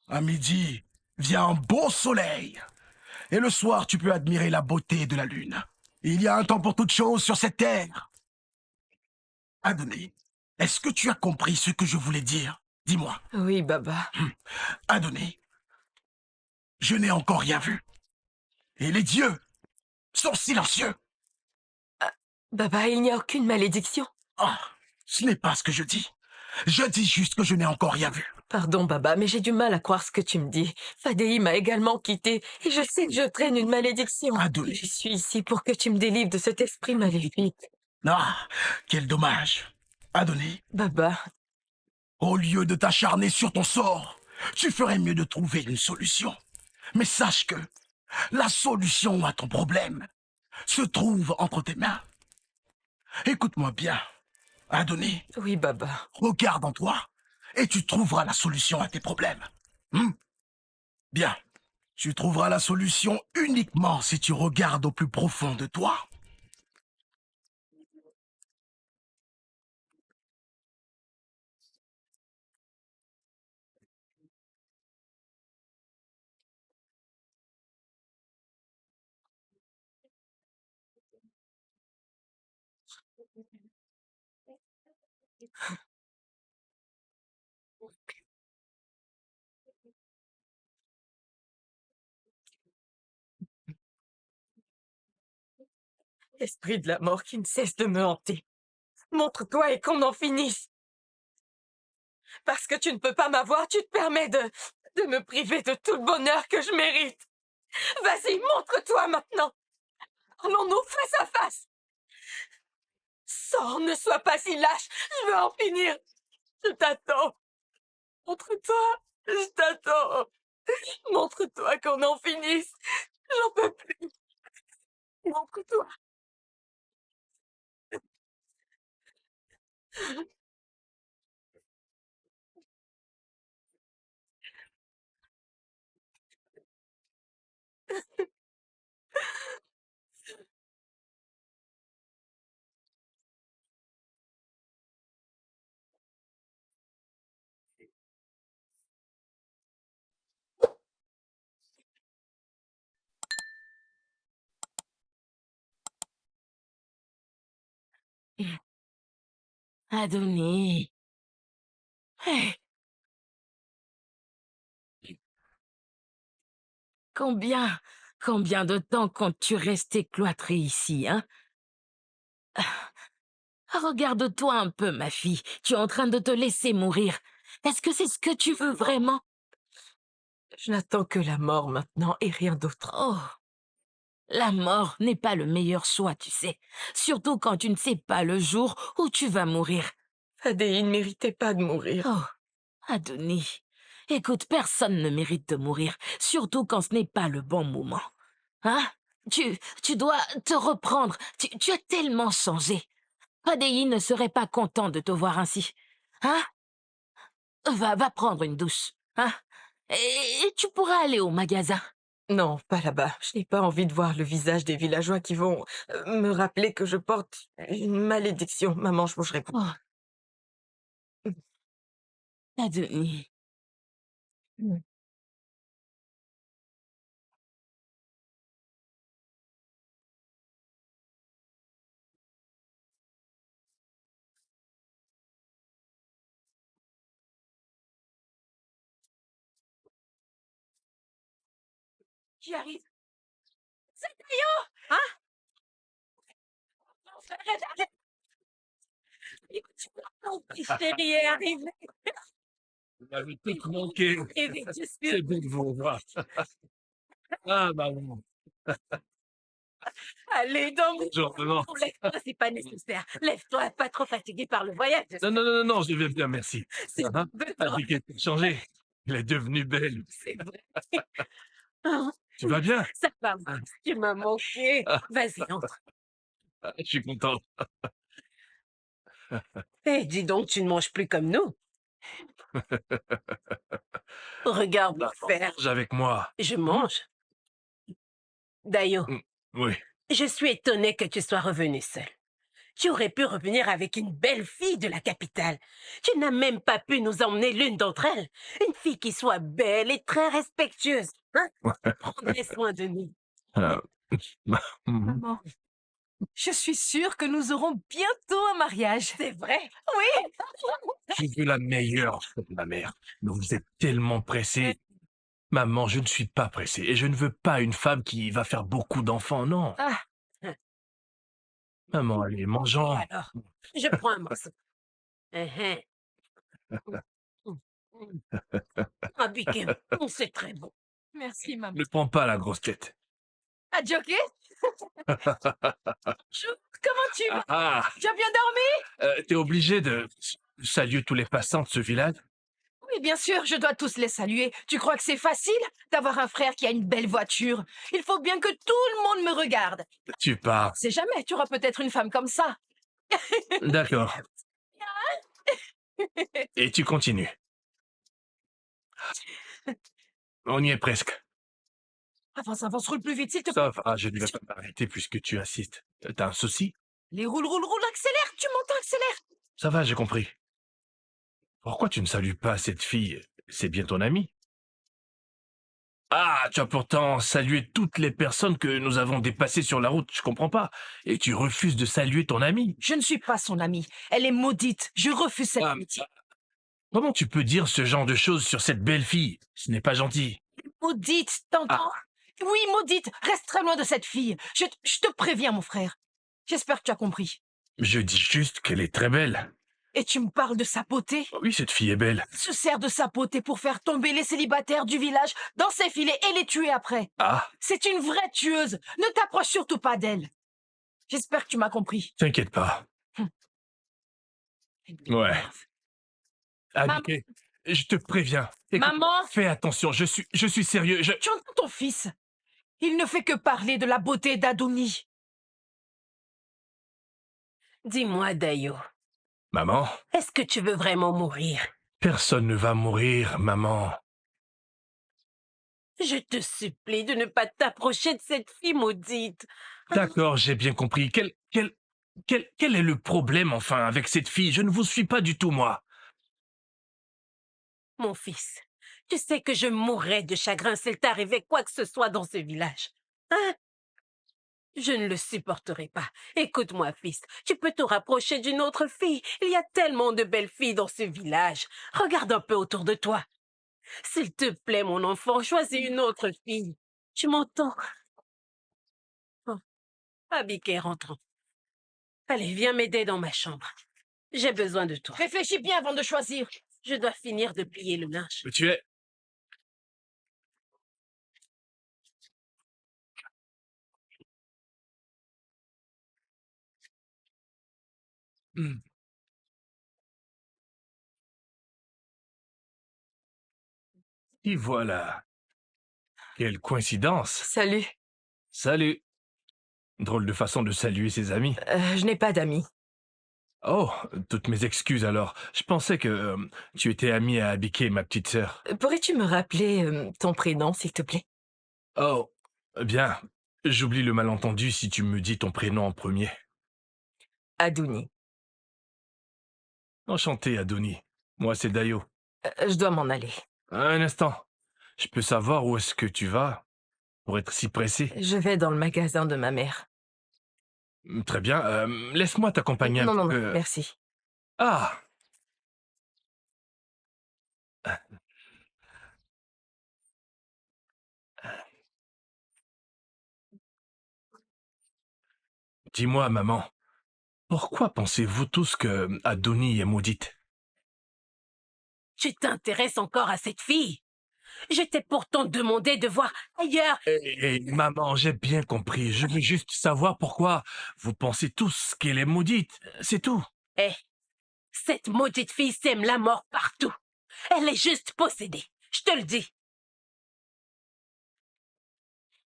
À midi, vient un beau soleil. Et le soir, tu peux admirer la beauté de la lune. Il y a un temps pour toute chose sur cette terre. Adoné, est-ce que tu as compris ce que je voulais dire? Dis-moi. Oui, Baba. Adoné, je n'ai encore rien vu. Et les dieux sont silencieux. Baba, il n'y a aucune malédiction. Ah, ce n'est pas ce que je dis. Je dis juste que je n'ai encore rien vu. Pardon, Baba, mais j'ai du mal à croire ce que tu me dis. Fadéhi m'a également quitté et je sais que je traîne une malédiction. Adoné. Je suis ici pour que tu me délivres de cet esprit maléfique. Ah, quel dommage. Adoné, Baba, au lieu de t'acharner sur ton sort, tu ferais mieux de trouver une solution. Mais sache que la solution à ton problème se trouve entre tes mains. Écoute-moi bien, Adoné, oui, Baba. regarde en toi et tu trouveras la solution à tes problèmes. Bien, tu trouveras la solution uniquement si tu regardes au plus profond de toi. Esprit de la mort qui ne cesse de me hanter. Montre-toi et qu'on en finisse. Parce que tu ne peux pas m'avoir, tu te permets de me priver de tout le bonheur que je mérite. Vas-y, montre-toi maintenant. Allons-nous face à face. Sors, ne sois pas si lâche. Je veux en finir. Je t'attends. Montre-toi. Je t'attends. Montre-toi qu'on en finisse. J'en peux plus. Montre-toi. Adonis. Hey, combien de temps comptes-tu rester cloîtré ici, hein? Regarde-toi un peu, ma fille. Tu es en train de te laisser mourir. Est-ce que c'est ce que tu veux vraiment? Je n'attends que la mort maintenant et rien d'autre. Oh, la mort n'est pas le meilleur choix, tu sais. Surtout quand tu ne sais pas le jour où tu vas mourir. Fadéi ne méritait pas de mourir. Oh, Adonis. Écoute, personne ne mérite de mourir, surtout quand ce n'est pas le bon moment. Hein? Tu dois te reprendre. Tu as tellement changé. Fadéi ne serait pas content de te voir ainsi. Hein? Va prendre une douche. Hein? Et tu pourras aller au magasin. Non, pas là-bas. Je n'ai pas envie de voir le visage des villageois qui vont me rappeler que je porte une malédiction. Maman, je bougerai pas. Oh. Adonis. J'y arrive. C'est Taillot! Hein? Mon frère est arrivé. Écoute, chérie est arrivé. Vous m'avez tout manqué. Et vite, je suis... C'est bon de vous revoir. Ah, maman. Allez, donc. Bonjour, maman. Lève-toi, c'est pas nécessaire. Lève-toi, pas trop fatigué par le voyage. Non, je vais bien, merci. C'est Hein? de La toi. vie a changé. Elle est devenue belle. C'est vrai. Tu vas bien? Ça va, tu m'as manqué. Vas-y, entre. Je suis content. Eh, dis donc, tu ne manges plus comme nous. Regarde mon frère. Mange avec moi. Je mange. Dayo, Oui. je suis étonnée que tu sois revenu seul. Tu aurais pu revenir avec une belle fille de la capitale. Tu n'as même pas pu nous emmener l'une d'entre elles. Une fille qui soit belle et très respectueuse. Hein? Prendrais soin de nous. Maman, je suis sûre que nous aurons bientôt un mariage. C'est vrai? Oui. Je veux la meilleure, ma mère. Mais vous êtes tellement pressée. Maman, je ne suis pas pressé. Et je ne veux pas une femme qui va faire beaucoup d'enfants, non. Ah. Maman, allez, mangeons. Alors, je prends un morceau. Ah, Bikem, c'est très bon. Merci, maman. Ne prends pas la grosse tête. Adjoké? Comment tu vas? Ah, Tu as bien dormi? t'es obligé de saluer tous les passants de ce village? Oui, bien sûr, je dois tous les saluer. Tu crois que c'est facile d'avoir un frère qui a une belle voiture? Il faut bien que tout le monde me regarde. Tu pars. C'est jamais, tu auras peut-être une femme comme ça. D'accord. Et tu continues. On y est presque. Avance, roule plus vite, s'il te plaît. Ça va, je ne vais pas m'arrêter puisque tu insistes. T'as un souci? Les roule, accélère, tu m'entends, accélère. Ça va, j'ai compris. Pourquoi tu ne salues pas cette fille? C'est bien ton amie. Ah, tu as pourtant salué toutes les personnes que nous avons dépassées sur la route, je comprends pas. Et tu refuses de saluer ton amie. Je ne suis pas son amie. Elle est maudite. Je refuse cette Ah, amitié. Comment tu peux dire ce genre de choses sur cette belle fille? Ce n'est pas gentil. Maudite, t'entends? Oui, maudite. Reste très loin de cette fille. Je te préviens, mon frère. J'espère que tu as compris. Je dis juste qu'elle est très belle. Et tu me parles de sa beauté? Oui, cette fille est belle. Se sert de sa beauté pour faire tomber les célibataires du village dans ses filets et les tuer après. Ah, C'est une vraie tueuse. Ne t'approche surtout pas d'elle. J'espère que tu m'as compris. t'inquiète pas. Ouais. Abike, je te préviens. Écoute, Maman! fais attention, je suis sérieux. Tu entends ton fils? Il ne fait que parler de la beauté d'Adouni. Dis-moi, Dayo, Maman, est-ce que tu veux vraiment mourir? personne ne va mourir, maman. Je te supplie de ne pas t'approcher de cette fille maudite. D'accord, j'ai bien compris. Quel est le problème, enfin, avec cette fille? Je ne vous suis pas du tout, moi. Mon fils, tu sais que je mourrais de chagrin s'il t'arrivait quoi que ce soit dans ce village. Hein? Je ne le supporterai pas. Écoute-moi, fils, tu peux te rapprocher d'une autre fille. Il y a tellement de belles filles dans ce village. Regarde un peu autour de toi. S'il te plaît, mon enfant, choisis une autre fille. Tu m'entends? Oh, Abike, rentrons. Allez, viens m'aider dans ma chambre. J'ai besoin de toi. Réfléchis bien avant de choisir. Je dois finir de plier le linge. Tu es... Hmm. Et voilà. Quelle coïncidence. Salut. Salut. Drôle de façon de saluer ses amis. Je n'ai pas d'amis. Oh, toutes mes excuses alors. Je pensais que tu étais amie à Abike, ma petite sœur. Pourrais-tu me rappeler ton prénom, s'il te plaît? Oh, bien. J'oublie le malentendu si tu me dis ton prénom en premier. Adouni. Enchanté, Adoni. Moi, c'est Dayo. Je dois m'en aller. Un instant. Je peux savoir où est-ce que tu vas pour être si pressé? Je vais dans le magasin de ma mère. Très bien. Laisse-moi t'accompagner un Non, petit non, non, peu. merci. Ah! Dis-moi, maman, pourquoi pensez-vous tous que Adoni est maudite? Tu t'intéresses encore à cette fille? Je t'ai pourtant demandé de voir ailleurs. Maman, j'ai bien compris. Je veux juste savoir pourquoi vous pensez tous qu'elle est maudite. C'est tout. Eh, cette maudite fille sème la mort partout. Elle est juste possédée. Je te le dis.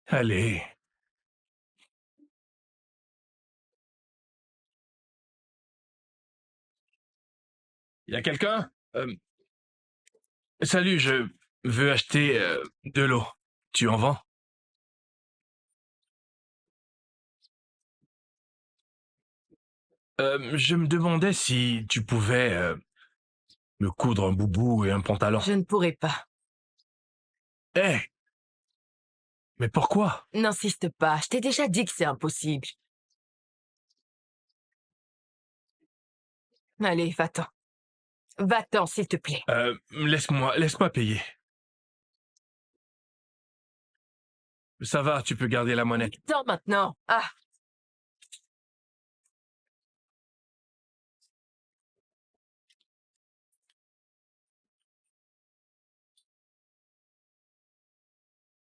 Allez. Y a quelqu'un? Salut, je veux acheter de l'eau. Tu en vends? Je me demandais si tu pouvais me coudre un boubou et un pantalon. Je ne pourrai pas. Eh! Mais pourquoi? N'insiste pas, je t'ai déjà dit que c'est impossible. Allez, va-t'en. Va-t'en, s'il te plaît. Laisse-moi payer. Ça va, tu peux garder la monnaie. Va-t'en maintenant. Ah,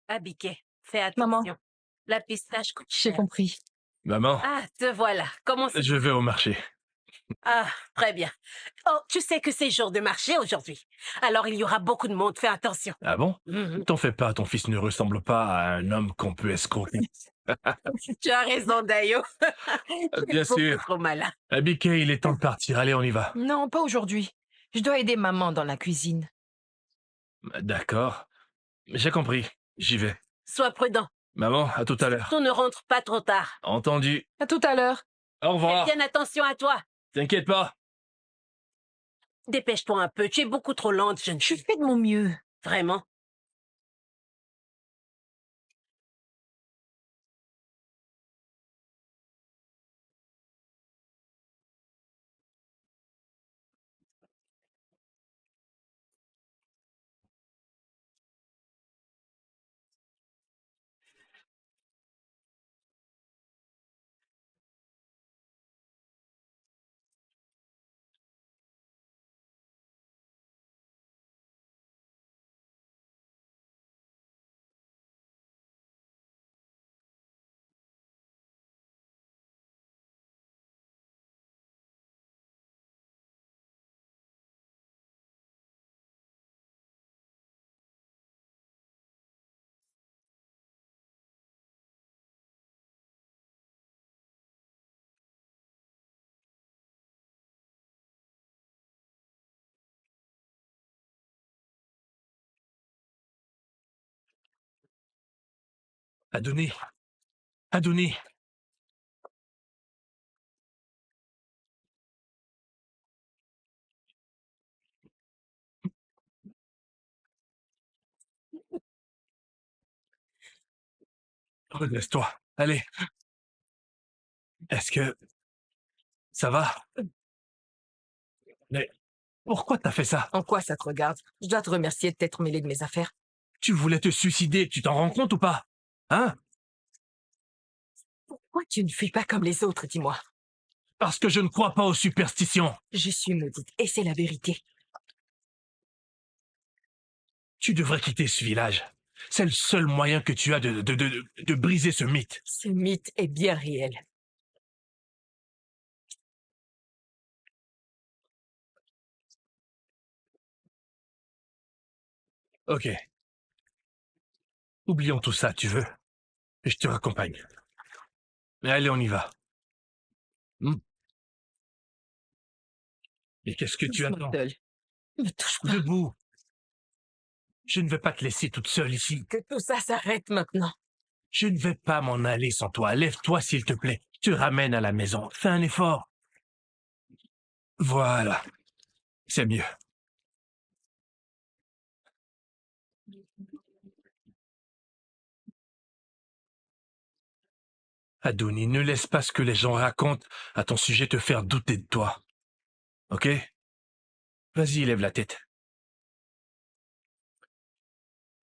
Abike, fais Maman. attention. La pistache coûte J'ai cher. compris. Maman, Ah, te voilà. Comment c'est? je vais au marché. Ah, très bien. Oh, tu sais que c'est jour de marché aujourd'hui. Alors il y aura beaucoup de monde. Fais attention. Ah bon? Mhm. T'en fais pas, ton fils ne ressemble pas à un homme qu'on peut escroquer. Tu as raison, Dayo. Bien sûr. Trop malin. Abike, il est temps de partir. Allez, on y va. Non, pas aujourd'hui. Je dois aider maman dans la cuisine. D'accord. J'ai compris. J'y vais. Sois prudent. Maman, à tout à l'heure. Surtout ne rentre pas trop tard. Entendu. À tout à l'heure. Au Fais revoir. bien attention à toi. T'inquiète pas. Dépêche-toi un peu. Tu es beaucoup trop lente, jeune Je fille. fais de mon mieux. Vraiment. Adonis. Adonis. Redresse-toi. Allez. Est-ce que ça va? Mais pourquoi t'as fait ça? En quoi ça te regarde? Je dois te remercier de t'être mêlé de mes affaires. Tu voulais te suicider, tu t'en rends compte ou pas? Hein? Pourquoi tu ne fais pas comme les autres, dis-moi? Parce que je ne crois pas aux superstitions. Je suis maudite, et c'est la vérité. Tu devrais quitter ce village. C'est le seul moyen que tu as de briser ce mythe. Ce mythe est bien réel. Ok. Oublions tout ça, tu veux? Je te raccompagne. Mais allez, on y va. Et qu'est-ce que tu attends? Seule. Ne me touche pas. Debout. Je ne vais pas te laisser toute seule ici. Que tout ça s'arrête maintenant. Je ne vais pas m'en aller sans toi. Lève-toi, s'il te plaît. Tu ramènes à la maison. Fais un effort. Voilà. C'est mieux. Adonis, ne laisse pas ce que les gens racontent à ton sujet te faire douter de toi. Ok? Vas-y, lève la tête.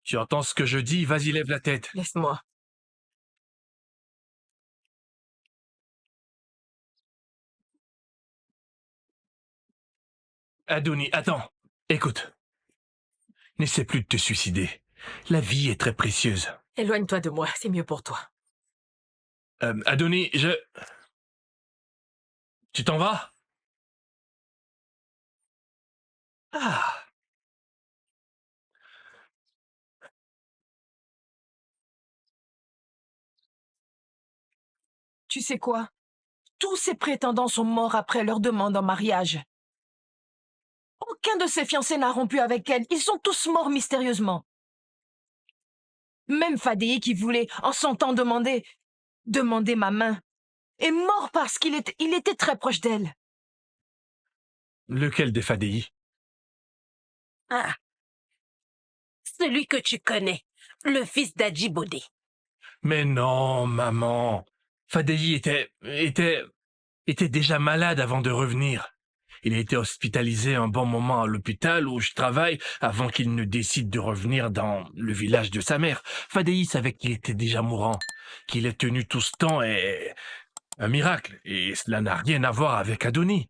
Tu entends ce que je dis? Vas-y, lève la tête. Laisse-moi. Adonis, attends. Écoute. N'essaie plus de te suicider. La vie est très précieuse. Éloigne-toi de moi, c'est mieux pour toi. Adonis, Tu t'en vas? Ah. Tu sais quoi? Tous ces prétendants sont morts après leur demande en mariage. Aucun de ses fiancés n'a rompu avec elle. Ils sont tous morts mystérieusement. Même Fadei qui voulait, en son temps, demander ma main, est mort parce qu'il était très proche d'elle. Lequel des Fadei? Ah, celui que tu connais, le fils d'Adjibodé. Mais non, maman. Fadei était déjà malade avant de revenir. Il a été hospitalisé un bon moment à l'hôpital où je travaille avant qu'il ne décide de revenir dans le village de sa mère. Fadei savait qu'il était déjà mourant. Qu'il ait tenu tout ce temps est un miracle. Et cela n'a rien à voir avec Adonis.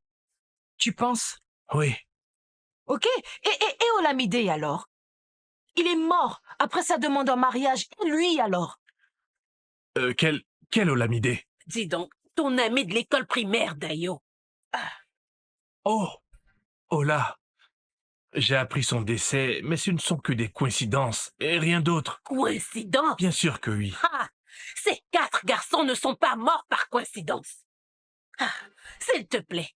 Tu penses? Oui. Ok. Et Olamide alors? Il est mort après sa demande en mariage. Et lui alors? Quel Olamide? Dis donc, ton ami de l'école primaire, Dayo. Oh! Oh là! J'ai appris son décès, mais ce ne sont que des coïncidences et rien d'autre. Coïncidence? Bien sûr que oui. Ah, ces 4 garçons ne sont pas morts par coïncidence. Ah, s'il te plaît,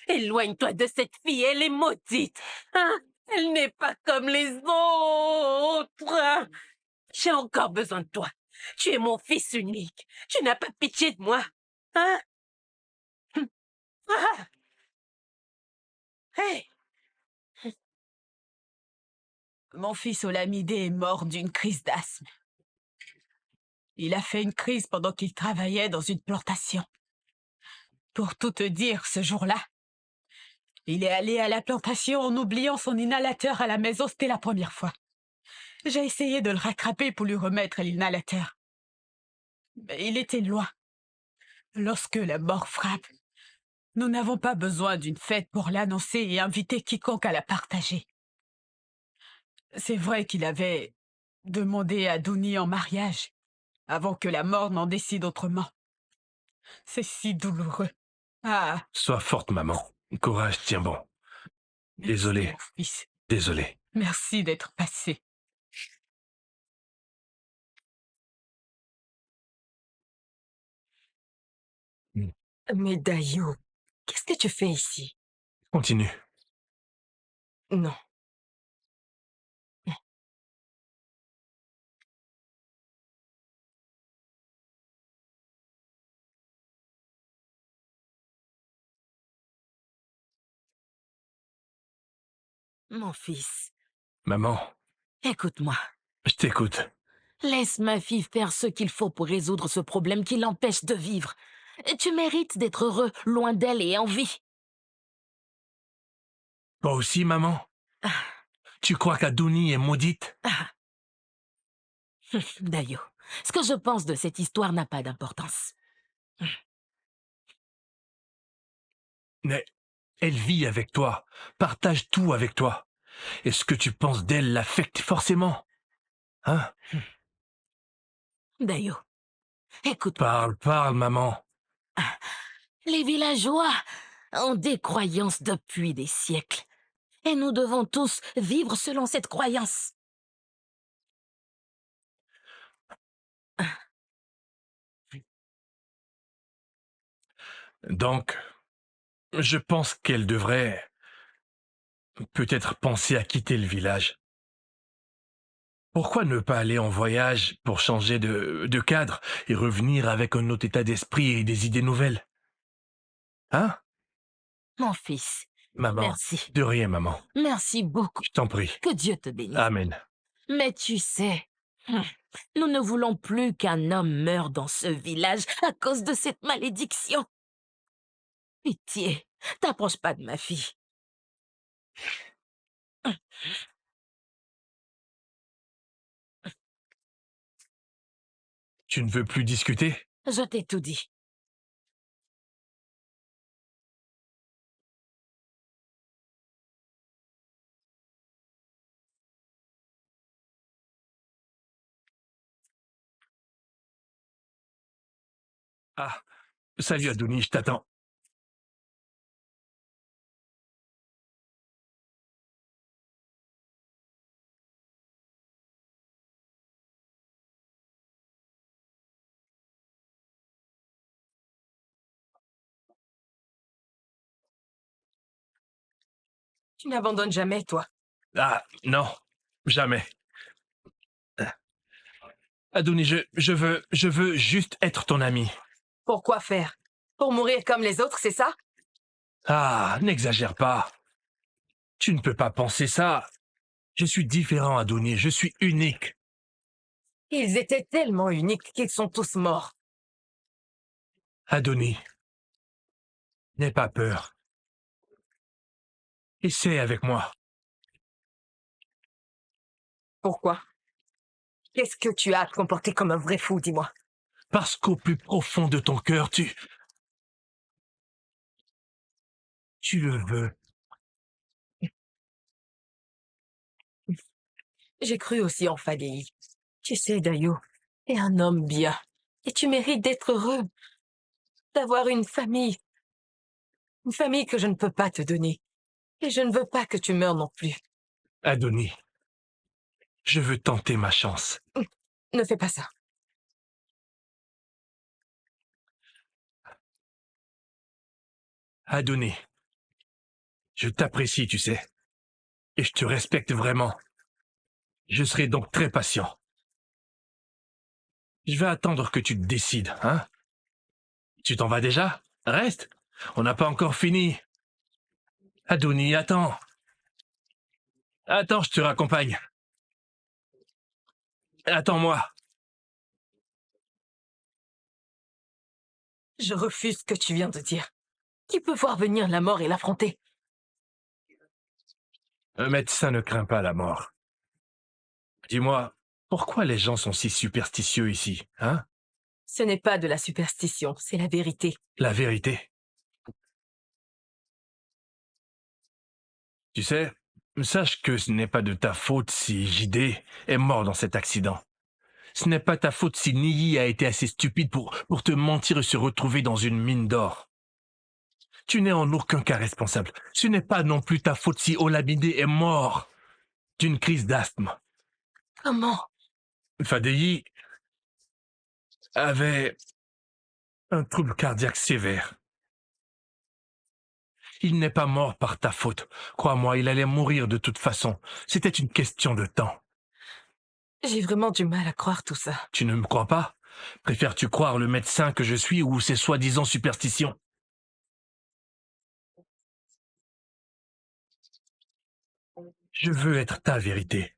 éloigne-toi de cette fille, elle est maudite. Hein? Elle n'est pas comme les autres. J'ai encore besoin de toi. Tu es mon fils unique. Tu n'as pas pitié de moi. Hein? Ah! Hey! Mon fils Olamide est mort d'une crise d'asthme. Il a fait une crise pendant qu'il travaillait dans une plantation. Pour tout te dire, ce jour-là, il est allé à la plantation en oubliant son inhalateur à la maison, c'était la première fois. J'ai essayé de le rattraper pour lui remettre l'inhalateur. Mais il était loin. Lorsque la mort frappe, nous n'avons pas besoin d'une fête pour l'annoncer et inviter quiconque à la partager. C'est vrai qu'il avait demandé à Douni en mariage, avant que la mort n'en décide autrement. C'est si douloureux. Ah, Sois forte, maman. Courage, tiens bon. Désolé. mon fils, Désolé. merci d'être passé. Mais Dayo, qu'est-ce que tu fais ici? Continue. Non. Mon fils, Maman, écoute-moi. je t'écoute. Laisse ma fille faire ce qu'il faut pour résoudre ce problème qui l'empêche de vivre. Tu mérites d'être heureux, loin d'elle et en vie. Toi aussi, maman? Tu crois qu'Adouni est maudite? Dayo, ce que je pense de cette histoire n'a pas d'importance. Mais elle vit avec toi, partage tout avec toi. Et ce que tu penses d'elle l'affecte forcément. Hein? Dayo, écoute. Parle, maman. Les villageois ont des croyances depuis des siècles. Et nous devons tous vivre selon cette croyance. Donc, je pense qu'elle devrait peut-être penser à quitter le village. Pourquoi ne pas aller en voyage pour changer de cadre et revenir avec un autre état d'esprit et des idées nouvelles? Hein? Mon fils, Maman, merci. de rien, maman. Merci beaucoup. Je t'en prie. Que Dieu te bénisse. Amen. Mais tu sais, nous ne voulons plus qu'un homme meure dans ce village à cause de cette malédiction. Pitié, t'approche pas de ma fille. Tu ne veux plus discuter? Je t'ai tout dit. Ah, salut Adouni, je t'attends. Tu n'abandonnes jamais, toi. Ah, non, jamais. Adouni, je veux juste être ton ami. Pourquoi faire? Pour mourir comme les autres, c'est ça? Ah, n'exagère pas. Tu ne peux pas penser ça. Je suis différent, Adouni, je suis unique. Ils étaient tellement uniques qu'ils sont tous morts. Adouni, n'aie pas peur. Essaie avec moi. Pourquoi? Qu'est-ce que tu as à te comporter comme un vrai fou, dis-moi? Parce qu'au plus profond de ton cœur, tu le veux. J'ai cru aussi en Fadéi. Tu sais, Dayo, t'es un homme bien. Et tu mérites d'être heureux. D'avoir une famille. Une famille que je ne peux pas te donner. Et je ne veux pas que tu meurs non plus. Adouni, je veux tenter ma chance. Ne fais pas ça. Adouni, je t'apprécie, tu sais. Et je te respecte vraiment. Je serai donc très patient. Je vais attendre que tu te décides, hein? Tu t'en vas déjà? Reste. On n'a pas encore fini. Adouni, attends. Attends, je te raccompagne. Attends-moi. Je refuse ce que tu viens de dire. Qui peut voir venir la mort et l'affronter? Un médecin ne craint pas la mort. Dis-moi, pourquoi les gens sont si superstitieux ici, hein? Ce n'est pas de la superstition, c'est la vérité. La vérité. Tu sais, sache que ce n'est pas de ta faute si JD est mort dans cet accident. Ce n'est pas ta faute si Niyi a été assez stupide pour te mentir et se retrouver dans une mine d'or. Tu n'es en aucun cas responsable. Ce n'est pas non plus ta faute si Olamide est mort d'une crise d'asthme. Comment? Fadéi avait un trouble cardiaque sévère. Il n'est pas mort par ta faute. Crois-moi, il allait mourir de toute façon. C'était une question de temps. J'ai vraiment du mal à croire tout ça. Tu ne me crois pas? Préfères-tu croire le médecin que je suis ou ses soi-disant superstitions? Je veux être ta vérité.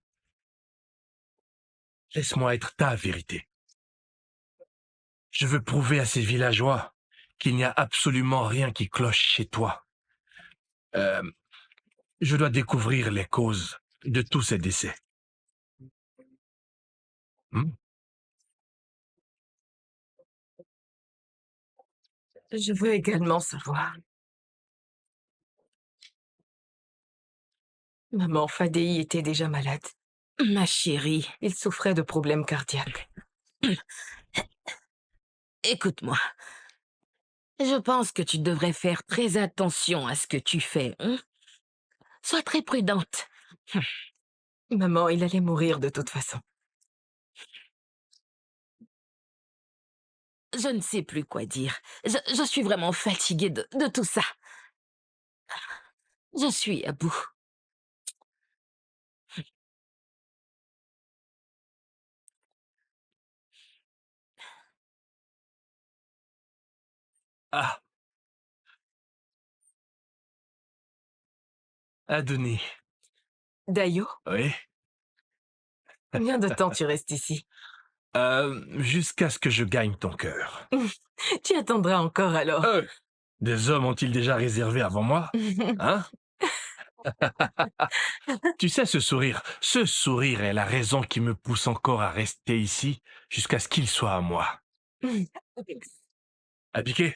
Laisse-moi être ta vérité. Je veux prouver à ces villageois qu'il n'y a absolument rien qui cloche chez toi. Je dois découvrir les causes de tous ces décès. Hmm? Je veux également savoir. Maman Fadei était déjà malade. Ma chérie, Il souffrait de problèmes cardiaques. écoute-moi. Je pense que tu devrais faire très attention à ce que tu fais. Hein? Sois très prudente. Maman, il allait mourir de toute façon. Je ne sais plus quoi dire. Je suis vraiment fatiguée de tout ça. Je suis à bout. Ah, Adonis. Dayo, Oui? combien de temps tu restes ici? Jusqu'à ce que je gagne ton cœur. Tu attendras encore alors. Des hommes ont-ils déjà réservé avant moi? Hein? Tu sais, ce sourire est la raison qui me pousse encore à rester ici jusqu'à ce qu'il soit à moi. Abiké,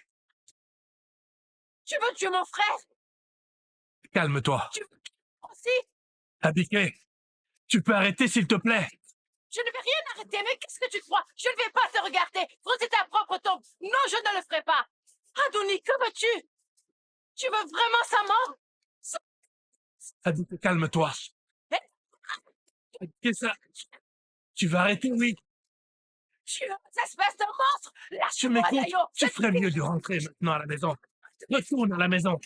Tu veux tuer mon frère calme-toi. aussi? Abiké, tu peux arrêter s'il te plaît? Je ne vais rien arrêter, mais qu'est-ce que tu crois? Je ne vais pas te regarder. Creuser ta propre tombe. Non, je ne le ferai pas. Adonis, que veux-tu? Tu veux vraiment sa mort? Abiké, calme-toi. Qu'est-ce que ça? Tu vas arrêter, oui? Tu espèce de monstre! Tu Lâche-moi, m'écoutes? Dayo! Tu ferais mieux de rentrer maintenant à la maison. Retourne à la maison.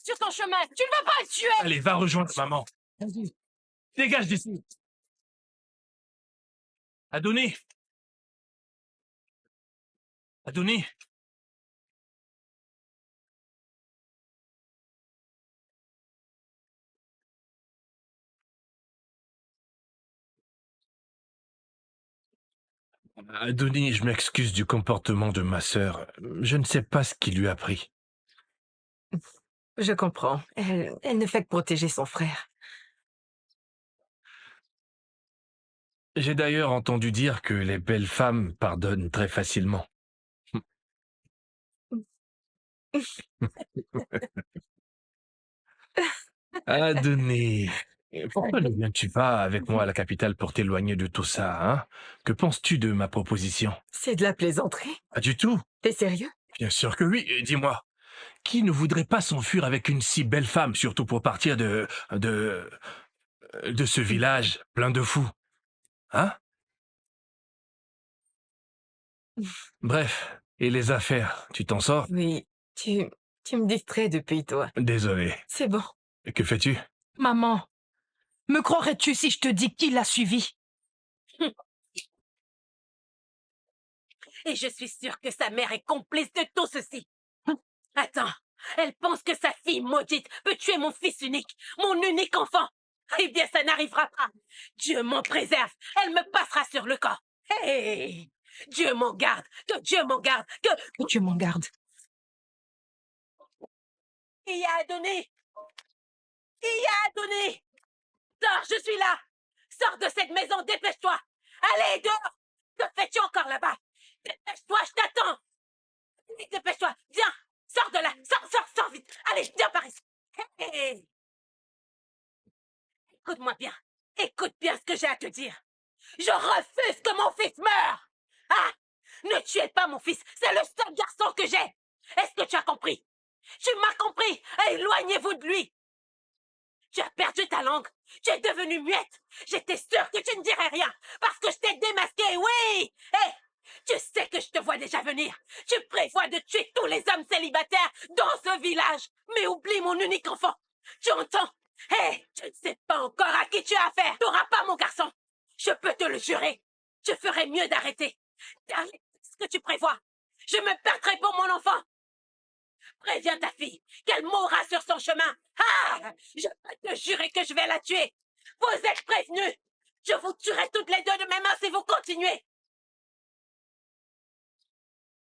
Sur ton chemin, tu ne vas pas le tuer! Allez, va rejoindre maman. Vas-y. Dégage d'ici. Adonis. Adonis. Adonis, je m'excuse du comportement de ma sœur. Je ne sais pas ce qui lui a pris. Je comprends. Elle ne fait que protéger son frère. J'ai d'ailleurs entendu dire que les belles femmes pardonnent très facilement. Adonis, pourquoi ne viens-tu pas avec moi à la capitale pour t'éloigner de tout ça, hein? Que penses-tu de ma proposition? C'est de la plaisanterie? Pas du tout. T'es sérieux? Bien sûr que oui. Dis-moi, qui ne voudrait pas s'enfuir avec une si belle femme, surtout pour partir de ce village plein de fous? Hein? Bref, et les affaires, tu t'en sors? Oui, tu me distrais depuis, toi. Désolé. C'est bon. Que fais-tu? Maman, me croirais-tu si je te dis qui l'a suivi? Et je suis sûre que sa mère est complice de tout ceci. Attends, elle pense que sa fille maudite peut tuer mon fils unique, mon unique enfant. Eh bien, ça n'arrivera pas. Dieu m'en préserve. Elle me passera sur le corps. Hey! Dieu m'en garde. Que Dieu m'en garde. Que Dieu m'en garde. Il y a Adonis. Il y a Adonis. Sors, je suis là. Sors de cette maison, dépêche-toi. Allez, dehors. Que fais-tu encore là-bas? Dépêche-toi, je t'attends. Dépêche-toi, viens. Sors de là. Sors vite. Allez, viens par ici. Hey. Écoute-moi bien. Écoute bien ce que j'ai à te dire. Je refuse que mon fils meure. Ah! Ne tuez pas mon fils. C'est le seul garçon que j'ai. Est-ce que tu as compris? Tu m'as compris. Éloignez-vous de lui. Tu as perdu ta langue. Tu es devenue muette. J'étais sûre que tu ne dirais rien. Parce que je t'ai démasqué, oui. Hé! Tu sais que je te vois déjà venir. Tu prévois de tuer tous les hommes célibataires dans ce village. Mais oublie mon unique enfant. Tu entends? Hé! Tu ne sais pas encore à qui tu as affaire. Tu n'auras pas mon garçon. Je peux te le jurer. Je ferais mieux d'arrêter. D'arrêter ce que tu prévois. Je me perdrai pour mon enfant. Préviens ta fille qu'elle mourra sur son chemin. Ah! Je peux te jurer que je vais la tuer. Vous êtes prévenus! Je vous tuerai toutes les deux de mes mains si vous continuez!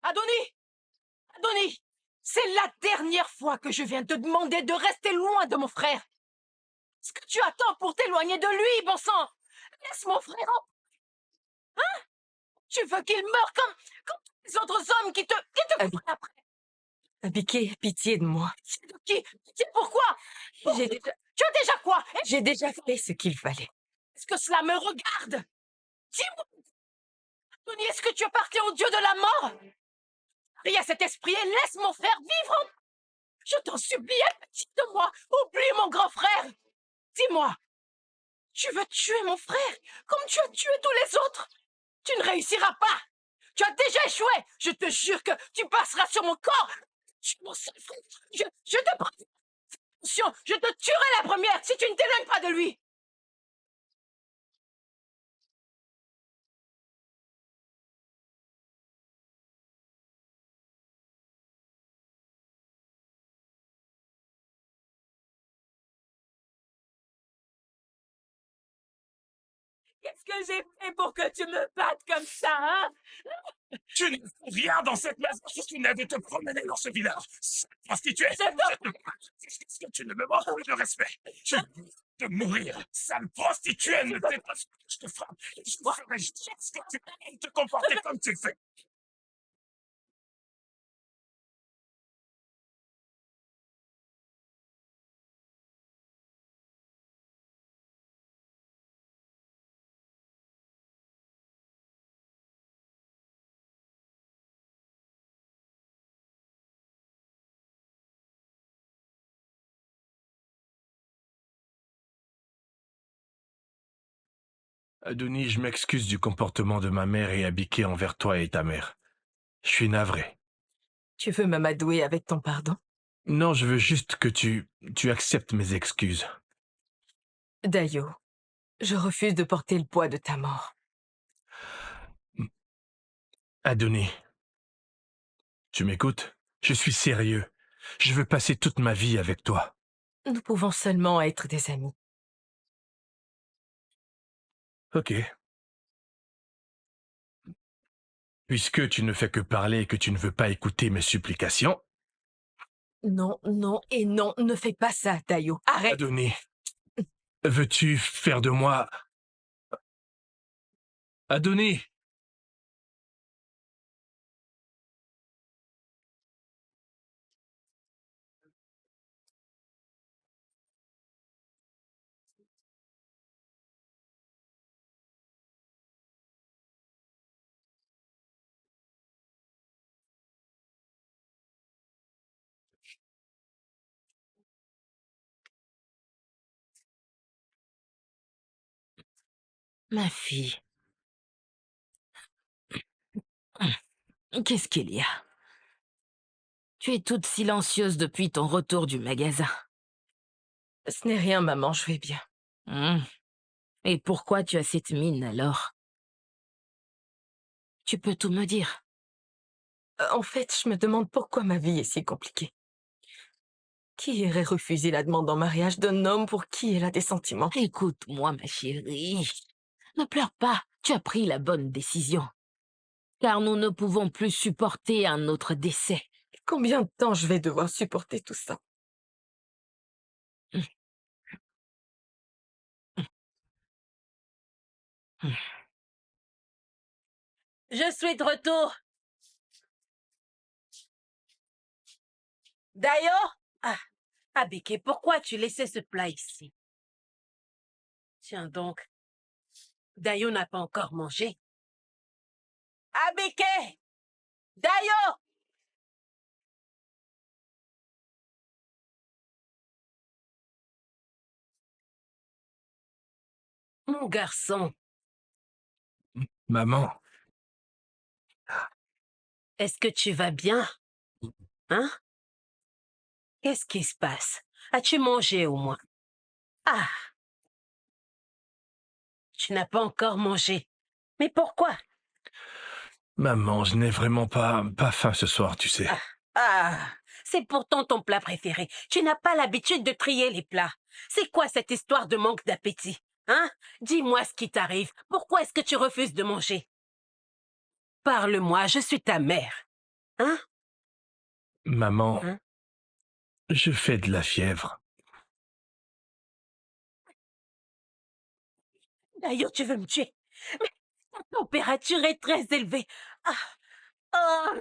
Adonis! Adonis! C'est la dernière fois que je viens te demander de rester loin de mon frère. Est-ce que tu attends pour t'éloigner de lui, bon sang? Laisse mon frère en... Hein? Tu veux qu'il meure comme tous les autres hommes qui te courent après? Abike, pitié de moi. Pitié de qui? Pitié pourquoi? J'ai déjà... Tu as déjà quoi? J'ai déjà fait ce qu'il fallait. Est-ce que cela me regarde? Dis-moi! Adonis, est-ce que tu appartiens au dieu de la mort? Prie à cet esprit et laisse mon frère vivre en... Je t'en supplie, aie pitié de moi. Oublie mon grand frère. Dis-moi, tu veux tuer mon frère comme tu as tué tous les autres? Tu ne réussiras pas. Tu as déjà échoué. Je te jure que tu passeras sur mon corps. Tu es mon seul frère. Je te préviens. Attention, je te tuerai la première si tu ne t'éloignes pas de lui. Qu'est-ce que j'ai fait pour que tu me battes comme ça, hein? Tu ne fais rien dans cette maison si tu n'avais te promener dans ce village. Sale prostituée, est-ce que tu ne me manques plus de respect? Tu veux de mourir. Sale prostituée, ne t'es pas ce que je te frappe. Je ferai juste ce que tu aimes te comporter comme tu le fais. Adonis, je m'excuse du comportement de ma mère et Abike envers toi et ta mère. Je suis navré. Tu veux m'amadouer avec ton pardon? Non, je veux juste que tu acceptes mes excuses. Dayo, je refuse de porter le poids de ta mort. Adonis, tu m'écoutes? Je suis sérieux. Je veux passer toute ma vie avec toi. Nous pouvons seulement être des amis. Ok. Puisque tu ne fais que parler et que tu ne veux pas écouter mes supplications... Non, non et non, ne fais pas ça, Dayo. Arrête! Adonis, veux-tu faire de moi... Adonis! Ma fille. Qu'est-ce qu'il y a? Tu es toute silencieuse depuis ton retour du magasin. Ce n'est rien, maman, je vais bien. Et pourquoi tu as cette mine, alors? Tu peux tout me dire. En fait, je me demande pourquoi ma vie est si compliquée. Qui irait refuser la demande en mariage d'un homme pour qui elle a des sentiments? Écoute-moi, ma chérie. Ne pleure pas, tu as pris la bonne décision. Car nous ne pouvons plus supporter un autre décès. Combien de temps je vais devoir supporter tout ça? Je suis de retour. D'ailleurs, Abike, pourquoi as-tu laissé ce plat ici? Tiens donc, Dayo n'a pas encore mangé. Abike! Dayo! Mon garçon, Maman, est-ce que tu vas bien? Hein? Qu'est-ce qui se passe? As-tu mangé au moins? Ah! Tu n'as pas encore mangé. Mais pourquoi? maman, je n'ai vraiment pas faim ce soir, tu sais. Ah! C'est pourtant ton plat préféré. Tu n'as pas l'habitude de trier les plats. C'est quoi cette histoire de manque d'appétit? Hein? Dis-moi ce qui t'arrive. Pourquoi est-ce que tu refuses de manger? Parle-moi, je suis ta mère. Hein? Maman, Hein? je fais de la fièvre. D'ailleurs, tu veux me tuer. Mais ta température est très élevée. Ah, ah,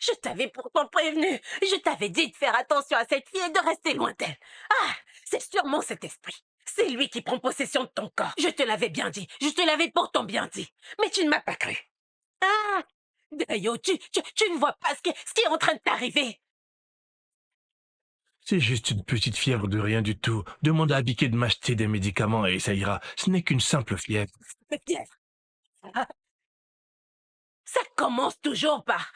je t'avais pourtant prévenu. Je t'avais dit de faire attention à cette fille et de rester loin d'elle. Ah, c'est sûrement cet esprit. C'est lui qui prend possession de ton corps. Je te l'avais bien dit. Je te l'avais pourtant bien dit. Mais tu ne m'as pas cru. Ah, Dayo, tu ne vois pas ce qui est en train de t'arriver. C'est juste une petite fièvre de rien du tout. Demande à Abiké de m'acheter des médicaments et ça ira. Ce n'est qu'une simple fièvre. Fièvre. Ah. Ça commence toujours par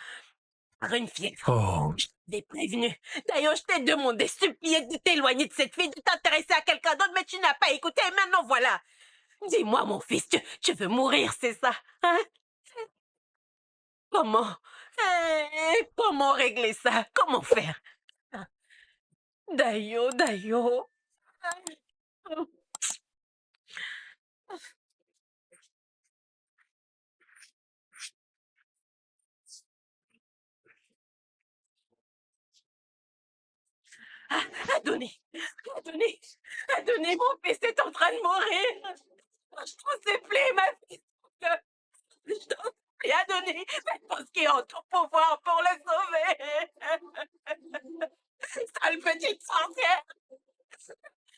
une fièvre. Oh, Je t'ai prévenu. D'ailleurs, je t'ai demandé, supplié de t'éloigner de cette fille, de t'intéresser à quelqu'un d'autre, mais tu n'as pas écouté. Et maintenant, voilà. Dis-moi, mon fils, tu veux mourir, c'est ça? Hein? Comment? Comment régler ça? Comment faire? Dayo. Adonis, mon fils est en train de mourir. Je t'en supplie, ma fille. Je t'en supplie, Adonis, fais tout ce qui est en ton pouvoir pour le sauver. Sale petite sorcière.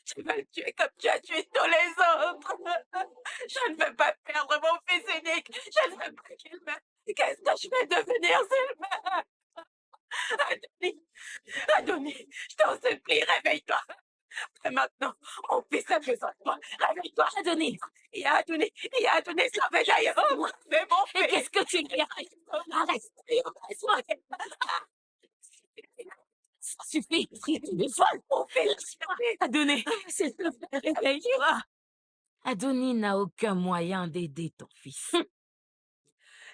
Tu vas le tuer comme tu as tué tous les autres. Je ne veux pas perdre mon fils unique. Je ne veux pas qu'il meure. Qu'est-ce que je vais devenir s'il meurt? Adonis, je t'en supplie, réveille-toi. Maintenant, mon fils a besoin de toi. Réveille-toi, Adonis. Il y a Adonis, sauve d'ailleurs. Mais mon fils. Qu'est-ce que tu dis? Arrête. Laisse-moi. Ça suffit. Tu es folle, mon fils. Adonis, s'il te plaît, réveille-toi. Adonis n'a aucun moyen d'aider ton fils.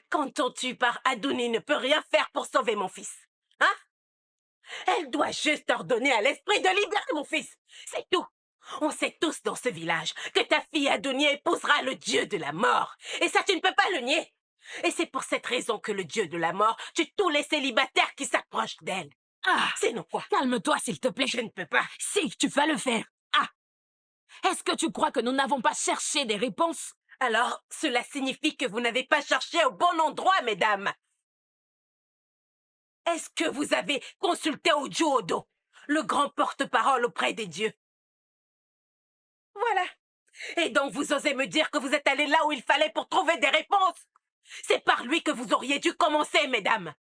Quand on tue par Adonis ne peut rien faire pour sauver mon fils. Hein? Elle doit juste ordonner à l'esprit de libérer mon fils. C'est tout. On sait tous dans ce village que ta fille Adonis épousera le dieu de la mort. Et ça, tu ne peux pas le nier. Et c'est pour cette raison que le dieu de la mort tue tous les célibataires qui s'approchent d'elle. Ah, c'est non quoi? Calme-toi, s'il te plaît. Je ne peux pas. Si, tu vas le faire. Ah, est-ce que tu crois que nous n'avons pas cherché des réponses? Alors, cela signifie que vous n'avez pas cherché au bon endroit, mesdames. Est-ce que vous avez consulté Ojuodo, le grand porte-parole auprès des dieux? Voilà. Et donc vous osez me dire que vous êtes allés là où il fallait pour trouver des réponses? C'est par lui que vous auriez dû commencer, mesdames.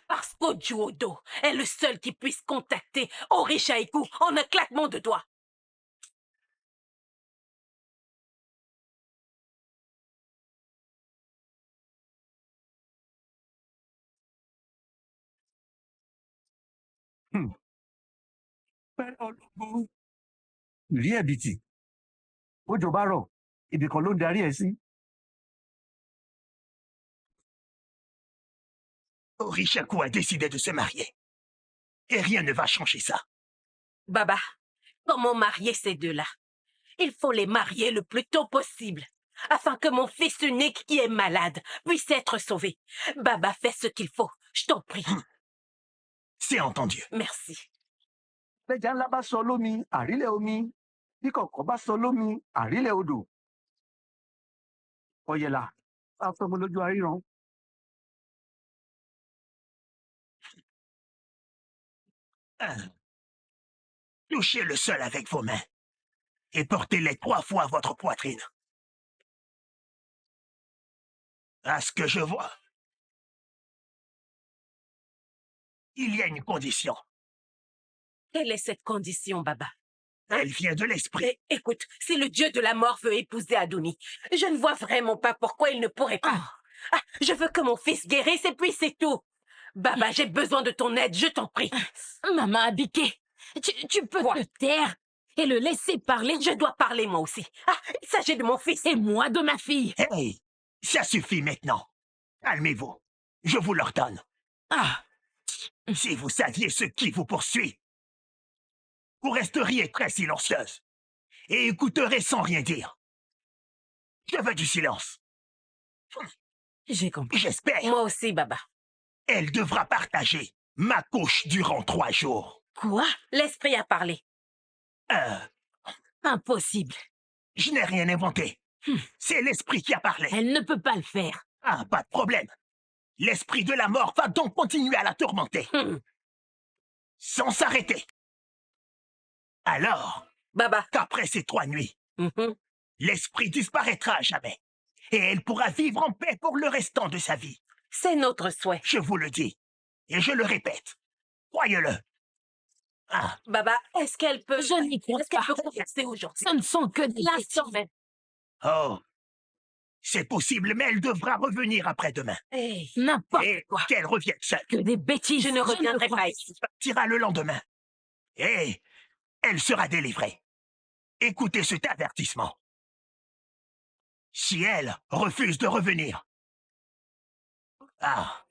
Parce qu'Ojuodo est le seul qui puisse contacter Orishaiku en un claquement de doigts. Viens, Biti. Ojo bá rọ̀, ibì kan ló ń darí ẹ sí. Orishaku a décidé de se marier. Et rien ne va changer ça. Baba, comment marier ces deux-là? Il faut les marier le plus tôt possible, afin que mon fils unique qui est malade puisse être sauvé. Baba, fais ce qu'il faut, je t'en prie. C'est entendu. Merci. Bẹ́jà ńlá bá sọ lómi, àrílẹ̀ omi. Bí kọ̀ọ̀kan bá sọ lómi, àrílẹ̀ odò. Ọ̀yẹ̀là, bá fẹ́ mo lójú aríran. Touchez le sol avec vos mains et portez-les 3 fois à votre poitrine. À ce que je vois, il y a une condition. Quelle est cette condition, Baba? Elle vient de l'esprit. Écoute, si le dieu de la mort veut épouser Adonis, je ne vois vraiment pas pourquoi il ne pourrait pas. Ah, je veux que mon fils guérisse et puis c'est tout. Baba, j'ai besoin de ton aide, je t'en prie. Maman Abiké, tu peux te taire et le laisser parler. Je dois parler moi aussi. Ah, il s'agit de mon fils. Et moi de ma fille. Hey, ça suffit maintenant. Calmez-vous. Je vous l'ordonne. Ah, Si vous saviez ce qui vous poursuit, vous resteriez très silencieuse et écouterez sans rien dire. Je veux du silence. J'ai compris. J'espère. Moi aussi, Baba. Elle devra partager ma couche durant 3 jours. Quoi? L'esprit a parlé. Impossible. Je n'ai rien inventé. C'est l'esprit qui a parlé. Elle ne peut pas le faire. Ah, pas de problème. L'esprit de la mort va donc continuer à la tourmenter. Sans s'arrêter. Alors, Baba, qu'après ces 3 nuits, l'esprit disparaîtra à jamais. Et elle pourra vivre en paix pour le restant de sa vie. c'est notre souhait. Je vous le dis. Et je le répète. Croyez-le. Ah, Baba, est-ce qu'elle peut... Je n'y crois Est-ce qu'elle pas. peut converser aujourd'hui? Ce ne sont que des L'instant bêtises. même. oh. C'est possible, mais elle devra revenir après-demain. Hey, N'importe Et quoi. qu'elle revienne seule. Que des bêtises. je ne reviendrai crois pas ici. Partira le lendemain. Et elle sera délivrée. Écoutez cet avertissement. Si elle refuse de revenir. Ah.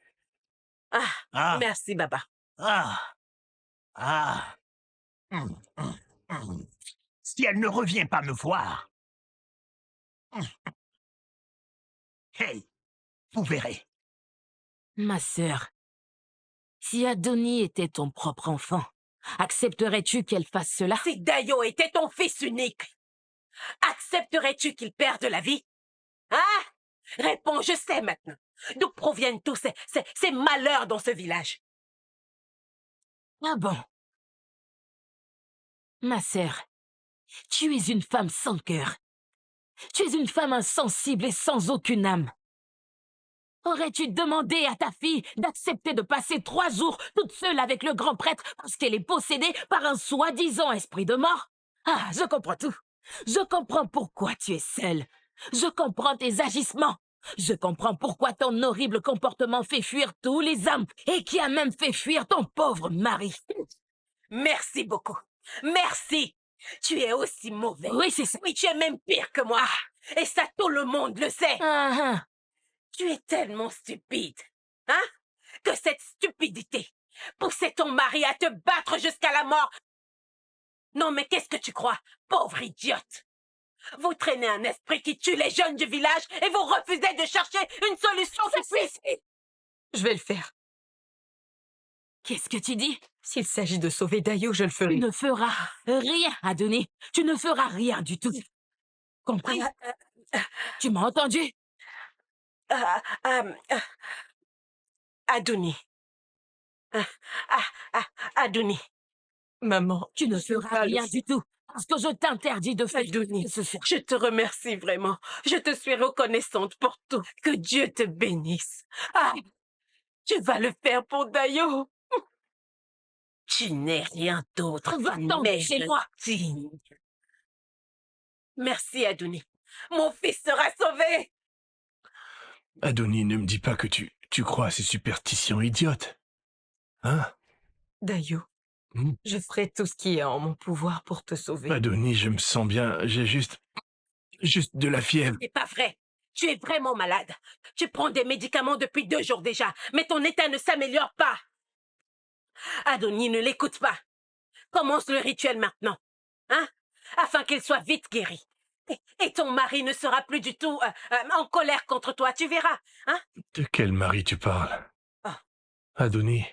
Ah, Ah. merci, Baba. Ah. Ah. Si elle ne revient pas me voir. Hey, vous verrez. Ma sœur, si Adonis était ton propre enfant, accepterais-tu qu'elle fasse cela? Si Dayo était ton fils unique, accepterais-tu qu'il perde la vie? Hein? Réponds, je sais maintenant. D'où proviennent tous ces malheurs dans ce village? Ah bon? Ma sœur, tu es une femme sans cœur. Tu es une femme insensible et sans aucune âme. Aurais-tu demandé à ta fille d'accepter de passer 3 jours toute seule avec le grand prêtre parce qu'elle est possédée par un soi-disant esprit de mort? Ah, je comprends tout. Je comprends pourquoi tu es seule. Je comprends tes agissements. Je comprends pourquoi ton horrible comportement fait fuir tous les âmes et qui a même fait fuir ton pauvre mari. Merci beaucoup. Merci. Tu es aussi mauvais. Oui, c'est ça. Oui, tu es même pire que moi. Et ça, tout le monde le sait. Ah, Tu es tellement stupide. Hein? Que cette stupidité poussait ton mari à te battre jusqu'à la mort. Non, mais qu'est-ce que tu crois, pauvre idiote? Vous traînez un esprit qui tue les jeunes du village et vous refusez de chercher une solution de suicide. Je vais le faire. qu'est-ce que tu dis? S'il s'agit de sauver Dayo, je le Tu ferai. ne feras rien, Adonis. Tu ne feras rien du tout. Compris? Tu m'as entendu? Adonis. Adonis. Maman, Tu ne je vais feras pas le rien faire. du tout. Parce que je t'interdis de faire Adonis, ce soir. je te remercie vraiment. Je te suis reconnaissante pour tout. Que Dieu te bénisse. Ah, tu vas le faire pour Dayo. Tu n'es rien d'autre Va-t'en qu'une chez mère moi. digne. Merci, Adonis. Mon fils sera sauvé. Adonis, ne me dis pas que tu crois à ces superstitions idiotes. Hein? Dayo, je ferai tout ce qui est en mon pouvoir pour te sauver. Adonis, je me sens bien. J'ai juste de la fièvre. C'est pas vrai. Tu es vraiment malade. Tu prends des médicaments depuis 2 jours déjà, mais ton état ne s'améliore pas. Adonis, ne l'écoute pas. Commence le rituel maintenant, hein, afin qu'il soit vite guéri. Et ton mari ne sera plus du tout en colère contre toi, tu verras, hein. De quel mari tu parles? Ah. Adonis.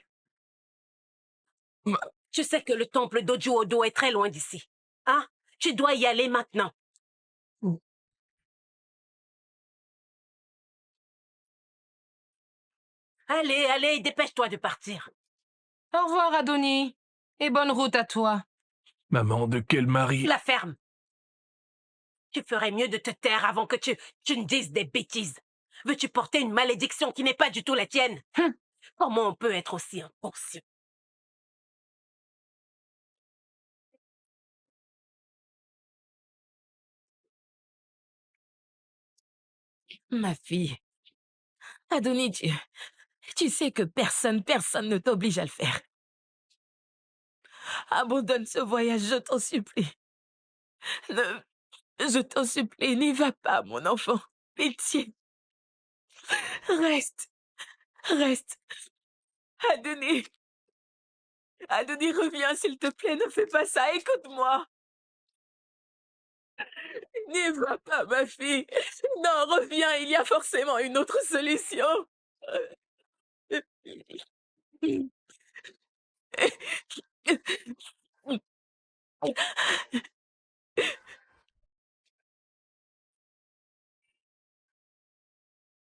Tu sais que le temple d'Ojuodo est très loin d'ici, hein. Tu dois y aller maintenant. Allez, allez, dépêche-toi de partir. Au revoir, Adonis. Et bonne route à toi. Maman, de quel mari? La ferme. Tu ferais mieux de te taire avant que tu ne dises des bêtises. Veux-tu porter une malédiction qui n'est pas du tout la tienne? Comment on peut être aussi inconscient? Ma fille. Adonis, tu sais que personne ne t'oblige à le faire. Abandonne ce voyage, je t'en supplie. Je t'en supplie, n'y va pas, mon enfant. Pitié. Reste. Adonis. Adonis, reviens, s'il te plaît, ne fais pas ça, écoute-moi. N'y va pas, ma fille. Non, reviens, il y a forcément une autre solution.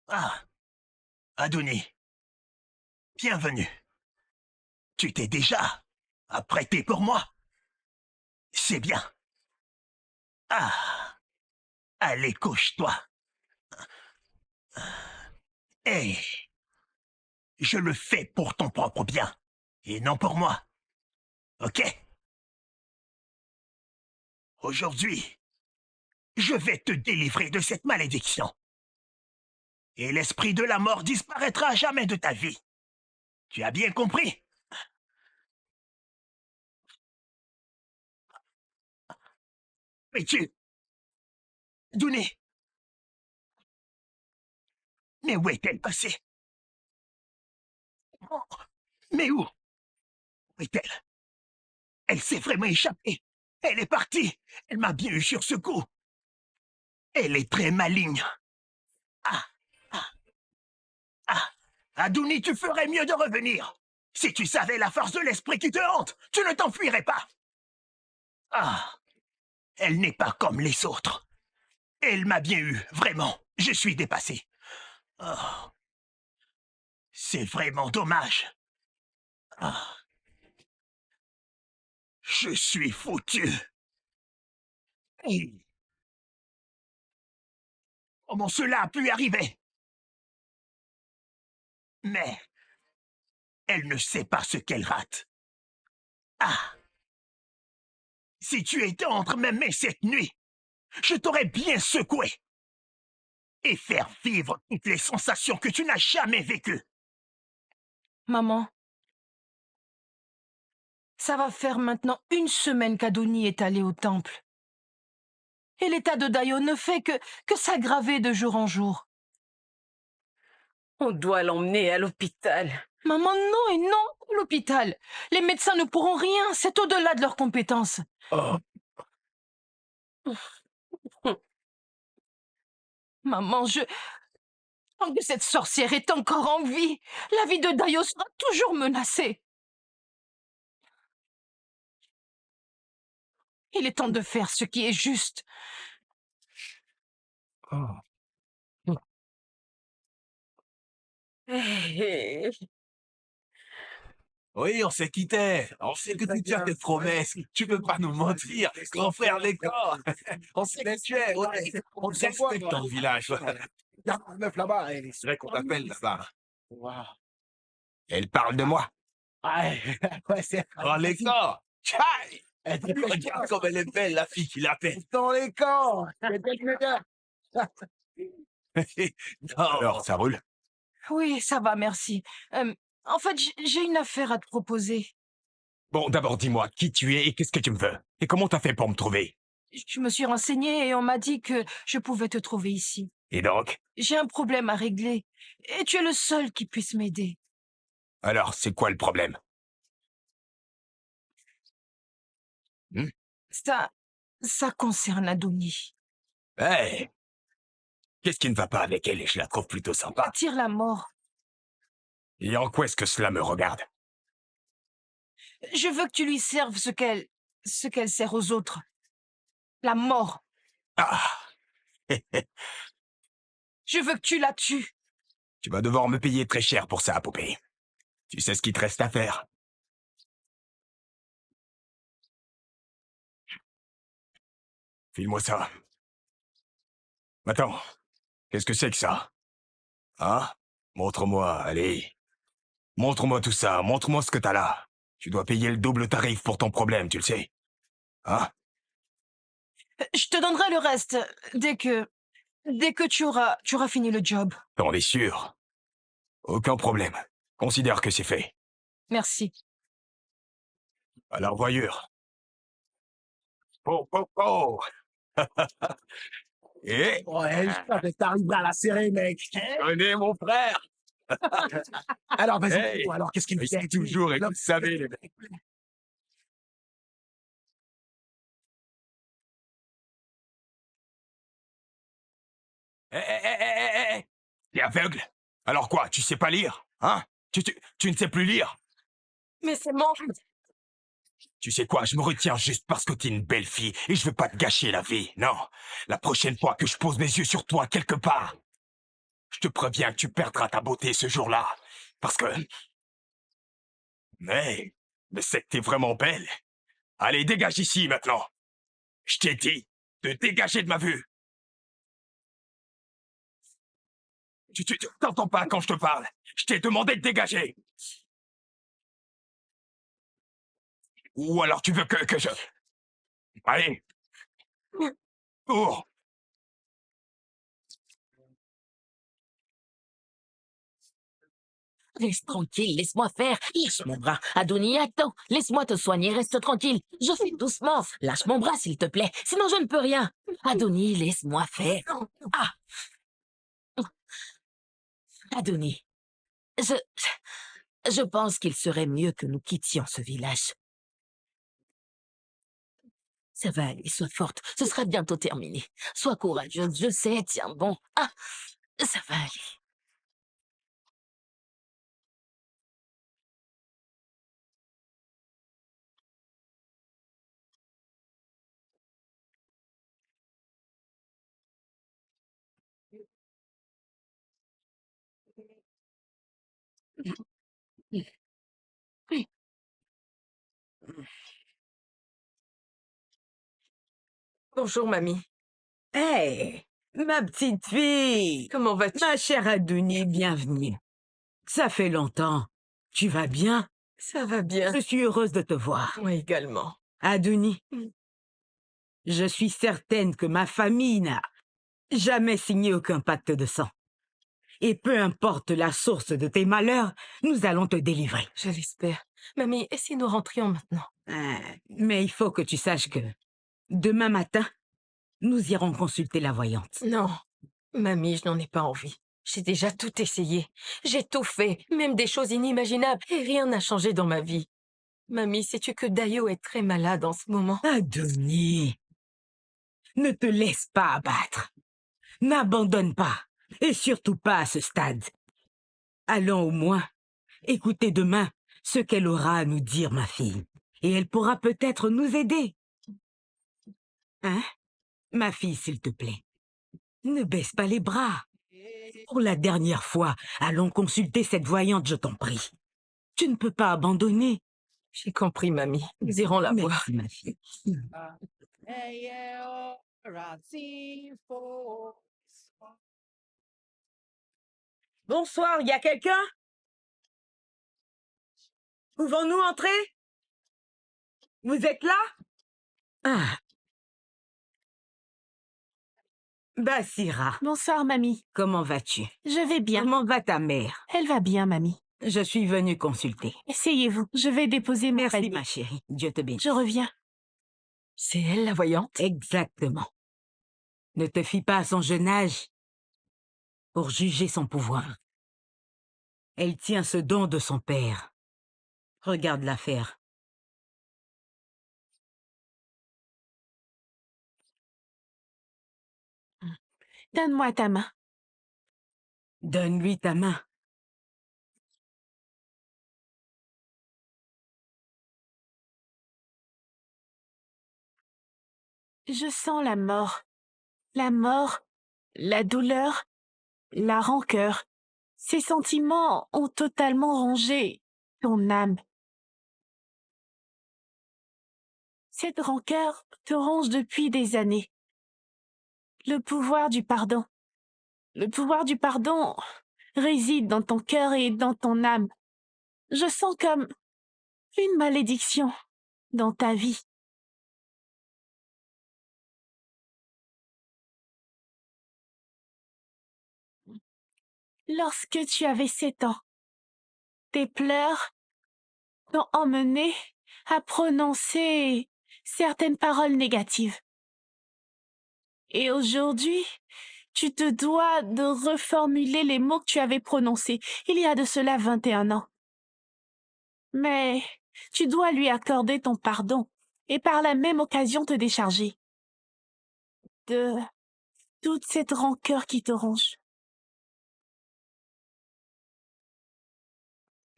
Ah, Adonis, bienvenue. Tu t'es déjà apprêté pour moi? C'est bien. Ah, allez, couche-toi. Hé, je le fais pour ton propre bien, et non pour moi. Ok? Aujourd'hui, je vais te délivrer de cette malédiction. Et l'esprit de la mort disparaîtra à jamais de ta vie. Tu as bien compris? Mais Dooney, mais où est-elle passée? Oh, mais où? Où est-elle? Elle s'est vraiment échappée. Elle est partie. Elle m'a bien eu sur ce coup. Elle est très maligne. Ah, ah, ah. Adouni, tu ferais mieux de revenir. Si tu savais la force de l'esprit qui te hante, tu ne t'enfuirais pas. Ah, elle n'est pas comme les autres. Elle m'a bien eu, vraiment. Je suis dépassé. Oh, c'est vraiment dommage. Ah, je suis foutu. Hey. Comment cela a pu arriver? Mais elle ne sait pas ce qu'elle rate. Ah! Si tu étais entre mes mains cette nuit, je t'aurais bien secoué et faire vivre toutes les sensations que tu n'as jamais vécues. Maman, ça va faire maintenant 1 semaine qu'Adonis est allé au temple. Et l'état de Dayo ne fait que s'aggraver de jour en jour. On doit l'emmener à l'hôpital. Maman, non et non, l'hôpital. Les médecins ne pourront rien, c'est au-delà de leurs compétences. Oh. Maman, tant que cette sorcière est encore en vie, la vie de Dayo sera toujours menacée. Il est temps de faire ce qui est juste. Oh. Oui, on s'est quitté. On sait que tu tiens tes promesses. Tu peux pas nous mentir. Grand frère des corps. On sait que tu es. Ouais. On te respecte dans le village. Il y a une meuf là-bas. C'est vrai qu'on t'appelle là-bas. Wow. Elle parle de moi. Ouais, ouais, c'est. Dans les corps. Tchaï! Elle dit, Regarde comme elle est belle, la fille qui l'appelle. dans les camps. Alors, ça roule? Oui, ça va, merci. En fait, j'ai une affaire à te proposer. Bon, d'abord, dis-moi qui tu es et qu'est-ce que tu me veux? Et comment t'as fait pour me trouver? Je me suis renseignée et on m'a dit que je pouvais te trouver ici. Et donc? J'ai un problème à régler et tu es le seul qui puisse m'aider. Alors, c'est quoi le problème? Ça concerne Adonis. Hey! Qu'est-ce qui ne va pas avec elle et je la trouve plutôt Elle sympa? attire la mort. Et en quoi est-ce que cela me regarde? Je veux que tu lui serves ce qu'elle sert aux autres. La mort. Ah! Je veux que tu la tues. Tu vas devoir me payer très cher pour ça, poupée. Tu sais ce qu'il te reste à faire. File-moi ça. Attends, qu'est-ce que c'est que ça? Hein? Montre-moi, allez. Montre-moi tout ça, montre-moi ce que t'as là. Tu dois payer le double tarif pour ton problème, tu le sais. Hein? Je te donnerai le reste dès que tu auras fini le job. T'en es sûr? Aucun problème. Considère que c'est fait. Merci. À la revoyure. Oh, oh, oh! Et... Ouais, j'espère que t'arriveras à la serrer, mec. Venez, mon frère! Alors, vas-y, Hey, dis-moi, alors, qu'est-ce qu'il il fait? y a toujours, et vous savez, les mecs. Hé, t'es aveugle? Alors quoi, tu sais pas lire? Hein? Tu ne sais plus lire? Mais c'est mon... Tu sais quoi, je me retiens juste parce que t'es une belle fille et je veux pas te gâcher la vie, non. La prochaine fois que je pose mes yeux sur toi quelque part, je te préviens que tu perdras ta beauté ce jour-là. Parce que... Mais c'est que t'es vraiment belle. Allez, dégage ici maintenant. Je t'ai dit de dégager de ma vue. Tu t'entends pas quand je te parle. Je t'ai demandé de dégager. Ou alors tu veux que je... Allez. Cours. Reste tranquille, laisse-moi faire. Lâche mon bras. Adonis, attends. Laisse-moi te soigner, reste tranquille. Je fais doucement. Lâche mon bras, s'il te plaît. Sinon, je ne peux rien. Adonis, laisse-moi faire. Ah! Adonis, je... je pense qu'il serait mieux que nous quittions ce village. Ça va aller, sois forte. Ce sera bientôt terminé. Sois courageuse, je sais, tiens bon. Ah! Ça va aller. Bonjour, mamie. Hé, ma petite fille! Comment vas-tu? Ma chère Adouni, bienvenue. Ça fait longtemps. Tu vas bien? Ça va bien. Je suis heureuse de te voir. Moi également. Adouni, je suis certaine que ma famille n'a jamais signé aucun pacte de sang. Et peu importe la source de tes malheurs, nous allons te délivrer. Je l'espère. Mamie, et si nous rentrions maintenant? Mais il faut que tu saches que demain matin, nous irons consulter la voyante. Non. Mamie, je n'en ai pas envie. J'ai déjà tout essayé. J'ai tout fait, même des choses inimaginables, et rien n'a changé dans ma vie. Mamie, sais-tu que Dayo est très malade en ce moment? Adonis, ne te laisse pas abattre. N'abandonne pas, et surtout pas à ce stade. Allons au moins écouter demain ce qu'elle aura à nous dire, ma fille. Et elle pourra peut-être nous aider. Hein? Ma fille, s'il te plaît, ne baisse pas les bras. Pour la dernière fois, allons consulter cette voyante, je t'en prie. Tu ne peux pas abandonner. J'ai compris, mamie. Nous irons la voir. Merci, ma fille. Bonsoir, y a quelqu'un? Pouvons-nous entrer? Vous êtes là? Ah. Basira. Bonsoir, mamie. Comment vas-tu? Je vais bien. Comment va ta mère? Elle va bien, mamie. Je suis venue consulter. Essayez-vous. Je vais déposer mon Merci, panier. ma chérie. Dieu te bénisse. Je reviens. C'est elle, la voyante? Exactement. Ne te fie pas à son jeune âge pour juger son pouvoir. Elle tient ce don de son père. Regarde l'affaire. Donne-moi ta main. Donne-lui ta main. Je sens la mort. La mort, la douleur, la rancœur. Ces sentiments ont totalement rongé ton âme. Cette rancœur te ronge depuis des années. Le pouvoir du pardon. Le pouvoir du pardon réside dans ton cœur et dans ton âme. Je sens comme une malédiction dans ta vie. Lorsque tu avais 7 ans, tes pleurs t'ont emmené à prononcer certaines paroles négatives. Et aujourd'hui, tu te dois de reformuler les mots que tu avais prononcés il y a de cela 21 ans. Mais tu dois lui accorder ton pardon et par la même occasion te décharger de toute cette rancœur qui te ronge.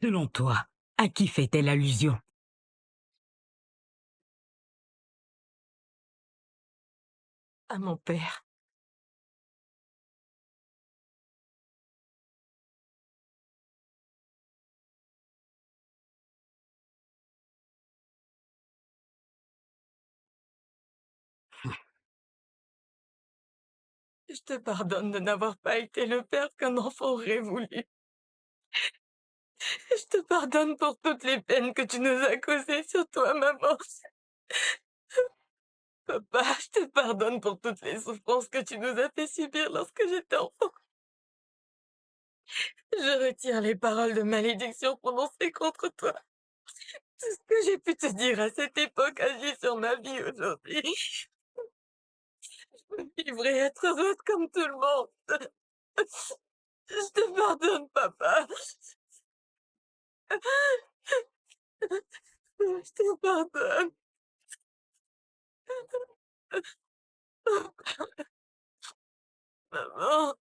Selon toi, à qui fait-elle allusion? À mon père. Je te pardonne de n'avoir pas été le père qu'un enfant aurait voulu. Je te pardonne pour toutes les peines que tu nous as causées sur toi, maman. Papa, je te pardonne pour toutes les souffrances que tu nous as fait subir lorsque j'étais enfant. Je retire les paroles de malédiction prononcées contre toi. Tout ce que j'ai pu te dire à cette époque agit sur ma vie aujourd'hui. Je veux vivre et être heureuse comme tout le monde. Je te pardonne, papa. Je te pardonne. Maman.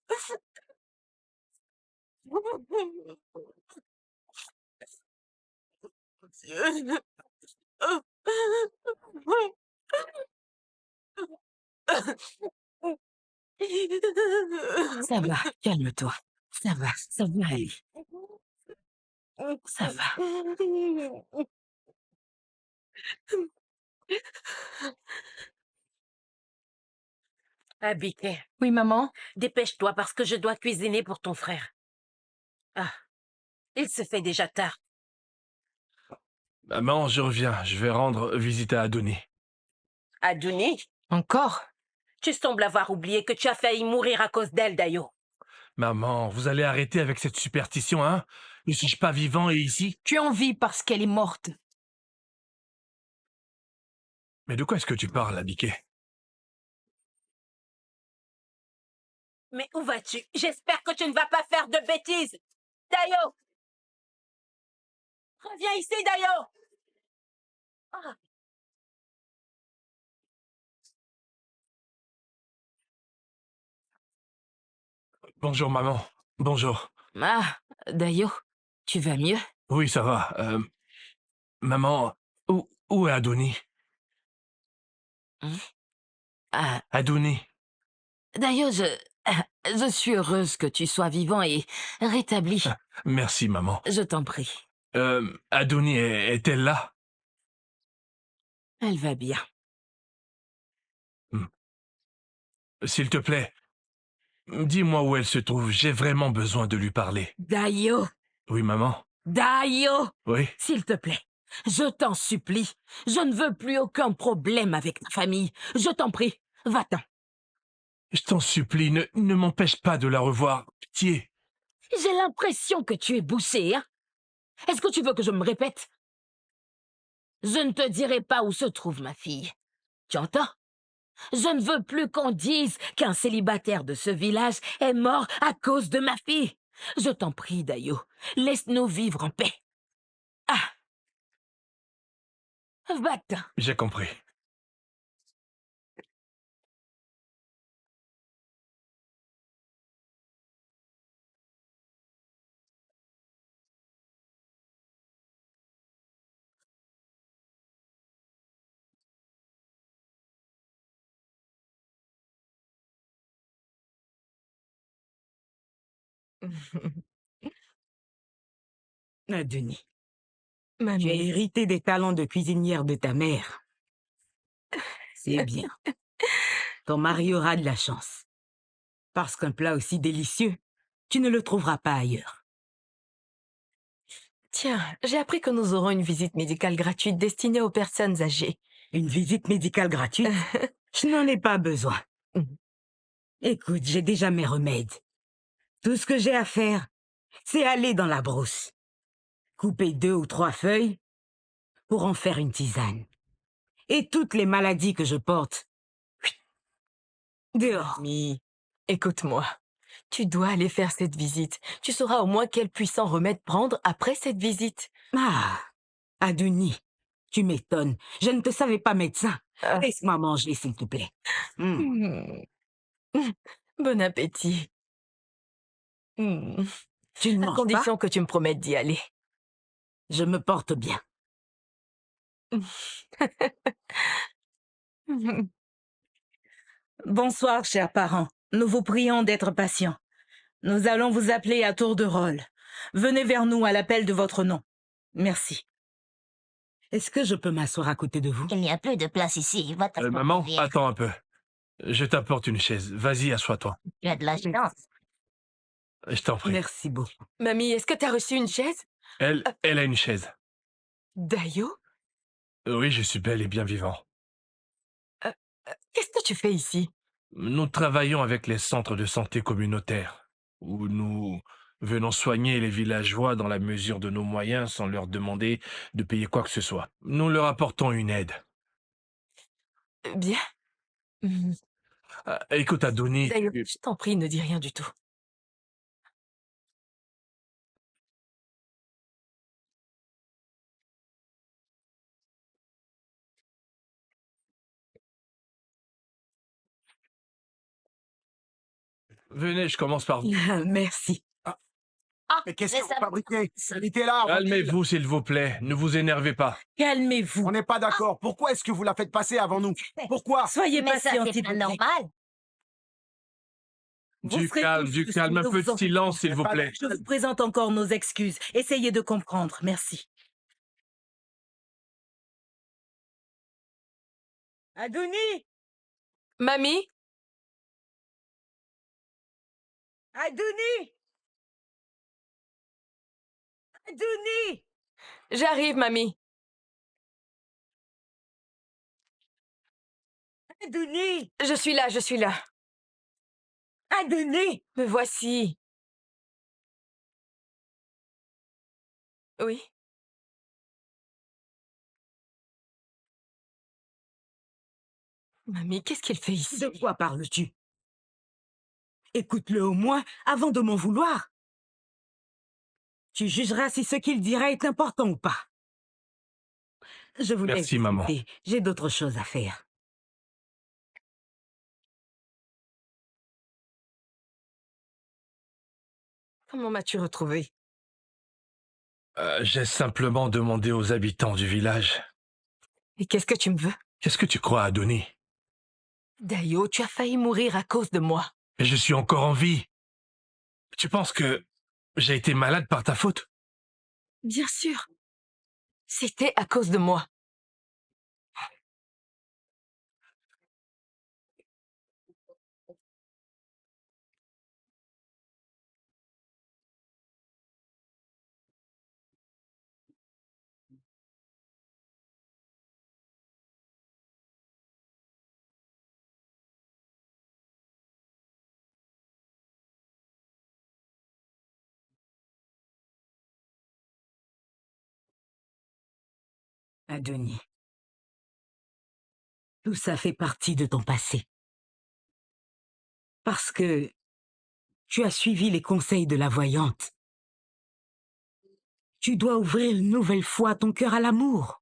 Dieu. Ça va, calme-toi. Ça va aller. Ça va. Abiké, Oui, maman? dépêche-toi parce que je dois cuisiner pour ton frère. Ah, il se fait déjà tard. Maman, je reviens. Je vais rendre visite à Adonis. Adouni, Encore? tu sembles avoir oublié que tu as failli mourir à cause d'elle, Dayo. Maman, vous allez arrêter avec cette superstition, hein? Ne suis-je pas vivant et ici? Tu en vis parce qu'elle est morte. Mais de quoi est-ce que tu parles, Abiké? Mais où vas-tu? J'espère que tu ne vas pas faire de bêtises. Dayo! Reviens ici, Dayo! Ah. Bonjour, maman. Bonjour. Ah, Dayo, tu vas mieux? Oui, ça va. Maman, où est Adonis? Ah, Adonis. Dayo, je suis heureuse que tu sois vivant et rétabli. Merci, maman. Je t'en prie. Adonis, est-elle là? Elle va bien. S'il te plaît, dis-moi où elle se trouve. J'ai vraiment besoin de lui parler. Dayo! Oui, maman? Dayo! Oui? S'il te plaît, je t'en supplie. Je ne veux plus aucun problème avec ta famille. Je t'en prie, va-t'en. Je t'en supplie, ne m'empêche pas de la revoir. Pitié. J'ai l'impression que tu es bouché, hein? Est-ce que tu veux que je me répète? Je ne te dirai pas où se trouve ma fille. Tu entends? Je ne veux plus qu'on dise qu'un célibataire de ce village est mort à cause de ma fille. Je t'en prie, Dayo, laisse-nous vivre en paix. Ah! Va-t'en. J'ai compris. Adonis, Mamie. tu as hérité des talents de cuisinière de ta mère. C'est bien. Ton mari aura de la chance. Parce qu'un plat aussi délicieux, tu ne le trouveras pas ailleurs. Tiens, j'ai appris que nous aurons une visite médicale gratuite destinée aux personnes âgées. Une visite médicale gratuite? Je n'en ai pas besoin. Écoute, j'ai déjà mes remèdes. Tout ce que j'ai à faire, c'est aller dans la brousse, couper 2 ou 3 feuilles pour en faire une tisane. Et toutes les maladies que je porte, dehors. Écoute-moi. Tu dois aller faire cette visite. Tu sauras au moins quel puissant remède prendre après cette visite. Ah, Adouni, tu m'étonnes. Je ne te savais pas médecin. Laisse-moi manger, s'il te plaît. Hmm. Bon appétit. Hmm. Tu ne À manges condition pas? que tu me promettes d'y aller. Je me porte bien. Bonsoir, chers parents. Nous vous prions d'être patients. Nous allons vous appeler à tour de rôle. Venez vers nous à l'appel de votre nom. Merci. Est-ce que je peux m'asseoir à côté de vous? Il n'y a plus de place ici. Va t'asseoir Maman, derrière. attends un peu. Je t'apporte une chaise. Vas-y, assois-toi. Tu as de la chance. Je t'en prie. Merci beaucoup. Mamie, est-ce que t'as reçu une chaise? Elle a une chaise. Dayo? Oui, je suis bel et bien vivant. Qu'est-ce que tu fais ici? Nous travaillons avec les centres de santé communautaires, où nous venons soigner les villageois dans la mesure de nos moyens sans leur demander de payer quoi que ce soit. Nous leur apportons une aide. Bien. Écoute, Adonis... Dayo, je t'en prie, ne dis rien du tout. Venez, je commence par vous. Merci. Mais qu'est-ce que vous fabriquez? Évitez-la. Calmez-vous, s'il vous plaît. Ne vous énervez pas. Calmez-vous. On n'est pas d'accord. Pourquoi est-ce que vous la faites passer avant nous? Pourquoi? Soyez Mais ça, patient, c'est s'il pas vous plaît. normal. Vous Du serez calme, tous du ceux calme. qui Un ne peu vous de en- silence, s'il vous plaît. Je vous présente encore nos excuses. Essayez de comprendre. Merci. Adouni! Mamie? Adouni! Adouni! J'arrive, mamie. Adouni! Je suis là, je suis là. Adouni! Me voici. Oui. Mamie, qu'est-ce qu'il fait ici? De quoi parles-tu? Écoute-le au moins avant de m'en vouloir. Tu jugeras si ce qu'il dira est important ou pas. Je vous laisse Merci, maman. discuter. J'ai d'autres choses à faire. Comment m'as-tu retrouvé? J'ai simplement demandé aux habitants du village. Et qu'est-ce que tu me veux? Qu'est-ce que tu crois, Adonis? Dayo, tu as failli mourir à cause de moi. Mais je suis encore en vie. Tu penses que j'ai été malade par ta faute? Bien sûr. C'était à cause de moi. Adonis. Tout ça fait partie de ton passé. Parce que tu as suivi les conseils de la voyante. Tu dois ouvrir une nouvelle fois ton cœur à l'amour.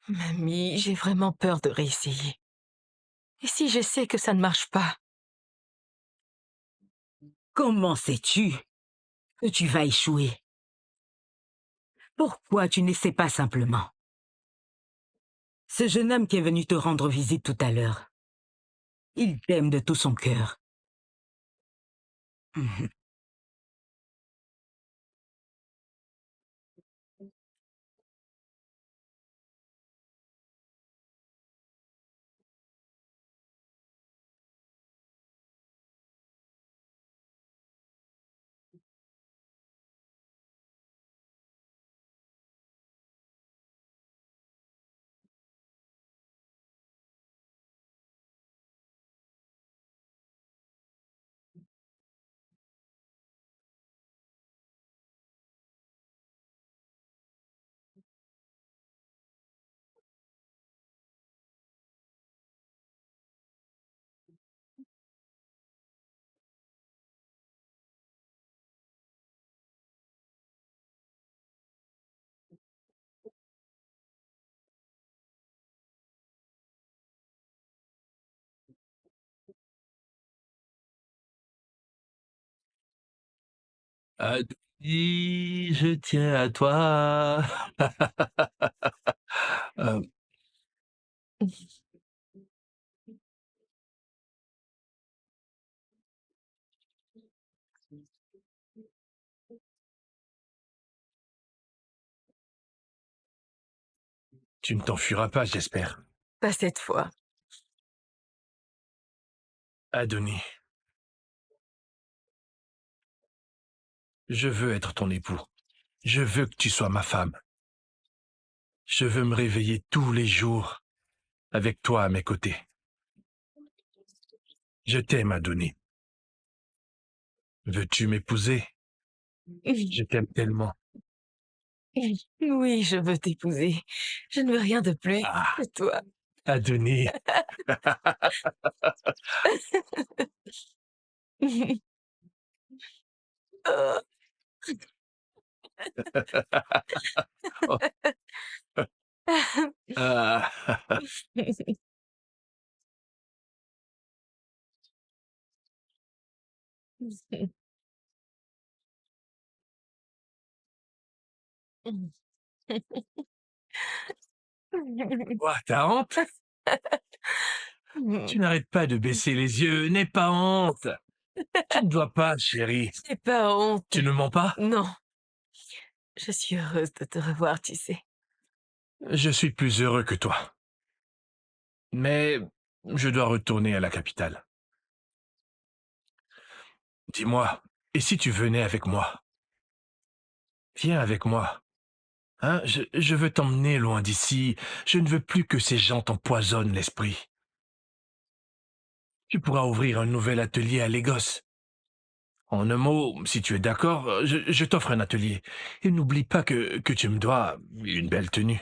Mamie, j'ai vraiment peur de réessayer. Et si je sais que ça ne marche pas? Comment sais-tu que tu vas échouer? Pourquoi tu n'essaies pas simplement? Ce jeune homme qui est venu te rendre visite tout à l'heure, il t'aime de tout son cœur. Adonis, je tiens à toi. Euh, tu ne t'enfuiras pas, j'espère. Pas cette fois. Adonis, je veux être ton époux. Je veux que tu sois ma femme. Je veux me réveiller tous les jours avec toi à mes côtés. Je t'aime, Adonis. Veux-tu m'épouser? Je t'aime tellement. Oui, je veux t'épouser. Je ne veux rien de plus que toi. Adonis. Oh. Oh. Ah. Quoi, t'as honte? Tu n'arrêtes pas de baisser les yeux, n'aie pas honte. Tu ne dois pas, chérie. J'ai pas honte. Tu ne mens pas? Non. Je suis heureuse de te revoir, tu sais. Je suis plus heureux que toi. Mais je dois retourner à la capitale. Dis-moi, et si tu venais avec moi? Viens avec moi. Hein, je veux t'emmener loin d'ici. Je ne veux plus que ces gens t'empoisonnent l'esprit. Tu pourras ouvrir un nouvel atelier à Lagos. En un mot, si tu es d'accord, je t'offre un atelier. Et n'oublie pas que tu me dois une belle tenue.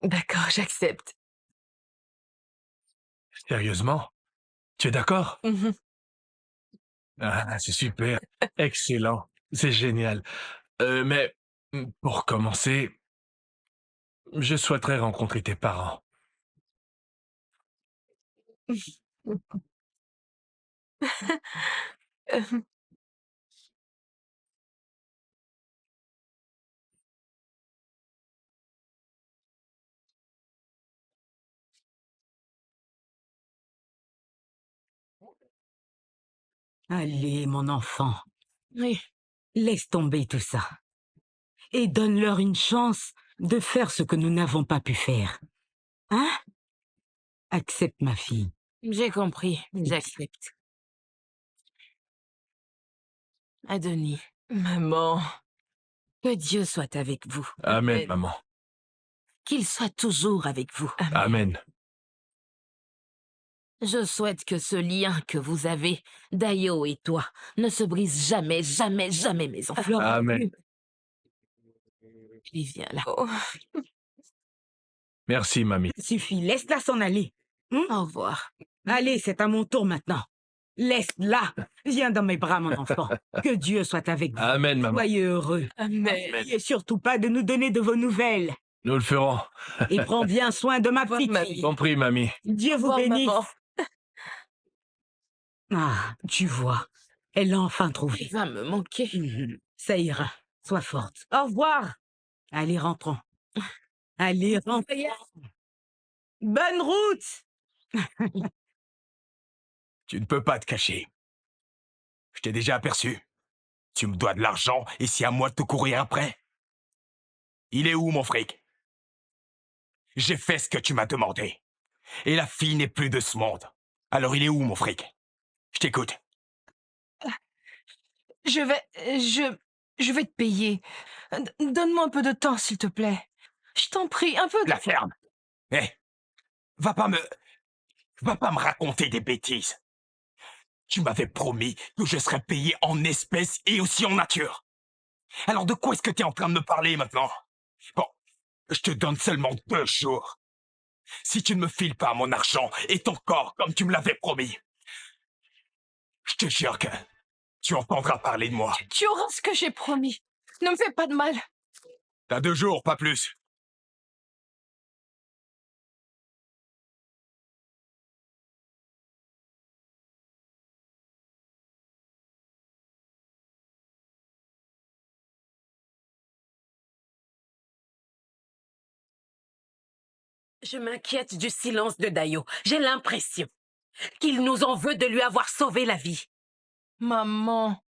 D'accord, j'accepte. Sérieusement? Tu es d'accord? Mhm. Ah, c'est super. Excellent. C'est génial. Mais pour commencer, je souhaiterais rencontrer tes parents. Allez, mon enfant. Oui. Laisse tomber tout ça. Et donne-leur une chance de faire ce que nous n'avons pas pu faire. Hein? Accepte, ma fille. J'ai compris. J'accepte. Adonis. Maman. Que Dieu soit avec vous. Amen, maman. Qu'il soit toujours avec vous. Amen. Je souhaite que ce lien que vous avez, Dayo et toi, ne se brise jamais, jamais, jamais, mes enfants. Amen. Il vient là. Merci, mamie. Suffit, laisse-la s'en aller. Au revoir. Allez, c'est à mon tour maintenant. Laisse-la. Viens dans mes bras, mon enfant. Que Dieu soit avec vous. Amen, maman. Soyez heureux. Amen. N'oubliez surtout pas de nous donner de vos nouvelles. Nous le ferons. Et prends bien soin de ma petite fille. Compris, mamie. Dieu vous bénisse. Ah, tu vois, elle l'a enfin trouvé. Il va me manquer. Ça ira. Sois forte. Au revoir. Allez, rentrons. Allez, rentrons. Bonne route. Tu ne peux pas te cacher. Je t'ai déjà aperçu. Tu me dois de l'argent et c'est à moi de te courir après. Il est où, mon fric? J'ai fait ce que tu m'as demandé. Et la fille n'est plus de ce monde. Alors il est où, mon fric? Je t'écoute. Je vais te payer. Donne-moi un peu de temps, s'il te plaît. Je t'en prie, un peu de... La ferme. Hé, va pas me raconter des bêtises. Tu m'avais promis que je serais payé en espèces et aussi en nature. Alors de quoi est-ce que tu es en train de me parler maintenant? Bon, je te donne seulement 2 jours. Si tu ne me files pas mon argent et ton corps comme tu me l'avais promis, je te jure que tu entendras parler de moi. Tu auras ce que j'ai promis. Ne me fais pas de mal. T'as 2 jours, pas plus. Je m'inquiète du silence de Dayo. J'ai l'impression qu'il nous en veut de lui avoir sauvé la vie. Maman,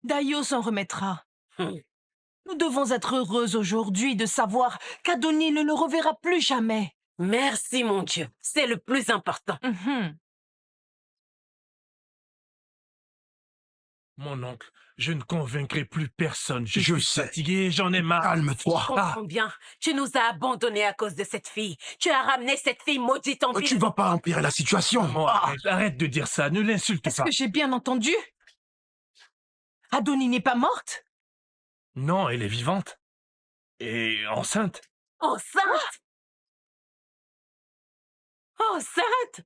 Dayo s'en remettra. Nous devons être heureuses aujourd'hui de savoir qu'Adonis ne le reverra plus jamais. Merci, mon Dieu. C'est le plus important. Mon oncle, je ne convaincrai plus personne. Je suis sais. fatigué, j'en ai marre. Calme-toi. Je comprends bien. Tu nous as abandonnés à cause de cette fille. Tu as ramené cette fille maudite en ville. Tu vas pas empirer la situation. Maman, arrête de dire ça, ne l'insulte pas. Est-ce que j'ai bien entendu? Adonis n'est pas morte? Non, elle est vivante. Et enceinte. Enceinte? Enceinte?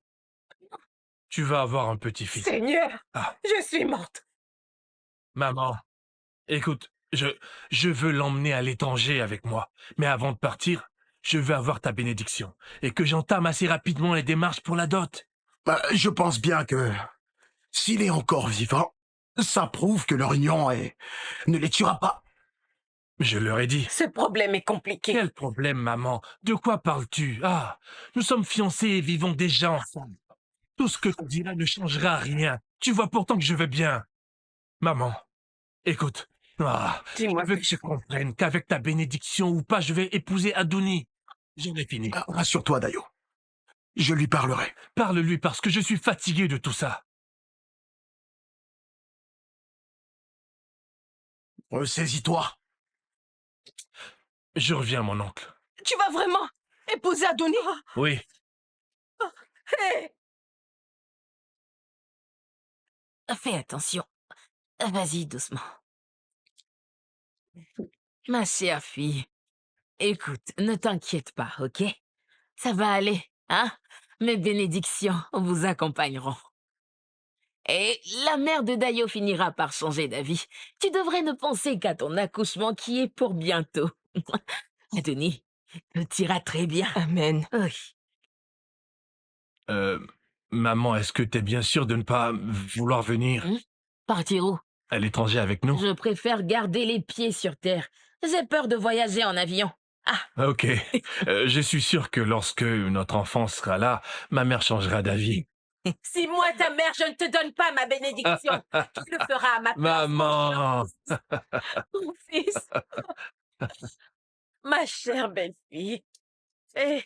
Tu vas avoir un petit-fils. Seigneur, Ah. je suis morte. Maman, écoute, je veux l'emmener à l'étranger avec moi. Mais avant de partir, je veux avoir ta bénédiction. Et que j'entame assez rapidement les démarches pour la dot. Je pense bien que s'il est encore vivant, ça prouve que leur union ne les tuera pas. Je leur ai dit. Ce problème est compliqué. Quel problème, maman? De quoi parles-tu? Ah, nous sommes fiancés et vivons déjà ensemble. Tout ce que tu diras ne changera rien. Tu vois pourtant que je vais bien. Maman, écoute. Dis-moi je veux que tu comprennes qu'avec ta bénédiction ou pas, je vais épouser Adonis. J'en ai fini. Rassure-toi, Dayo. Je lui parlerai. Parle-lui parce que je suis fatigué de tout ça. Ressaisis-toi. Je reviens, mon oncle. Tu vas vraiment épouser Adonis? Oui. Hey! Fais attention. Vas-y, doucement. Ma chère fille, écoute, ne t'inquiète pas, ok? Ça va aller, hein? Mes bénédictions vous accompagneront. Et la mère de Dayo finira par changer d'avis. Tu devrais ne penser qu'à ton accouchement qui est pour bientôt. Adonis, tout ira très bien. Amen. Oui. Maman, est-ce que t'es bien sûre de ne pas vouloir venir Partir où? à l'étranger avec nous? Je préfère garder les pieds sur terre. J'ai peur de voyager en avion. Ok. Je suis sûr que lorsque notre enfant sera là, ma mère changera d'avis. Si moi, ta mère, je ne te donne pas ma bénédiction, tu le feras à ma place. Maman! Mon fils. Ma chère belle-fille. Eh,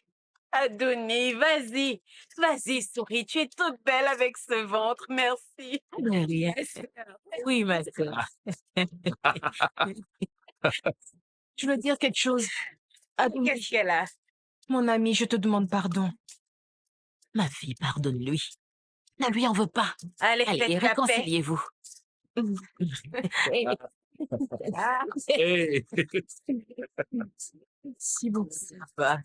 Adonis, vas-y. Vas-y, souris. Tu es toute belle avec ce ventre. Merci. De rien. Oui, ma soeur. Je veux dire quelque chose. Adonis. Qu'est-ce qu'elle a? Mon ami, je te demande pardon. Ma fille, pardonne-lui. Ne lui en veux pas. Allez, Allez, faites la paix. réconciliez-vous. Hey. Si bon. Ça va.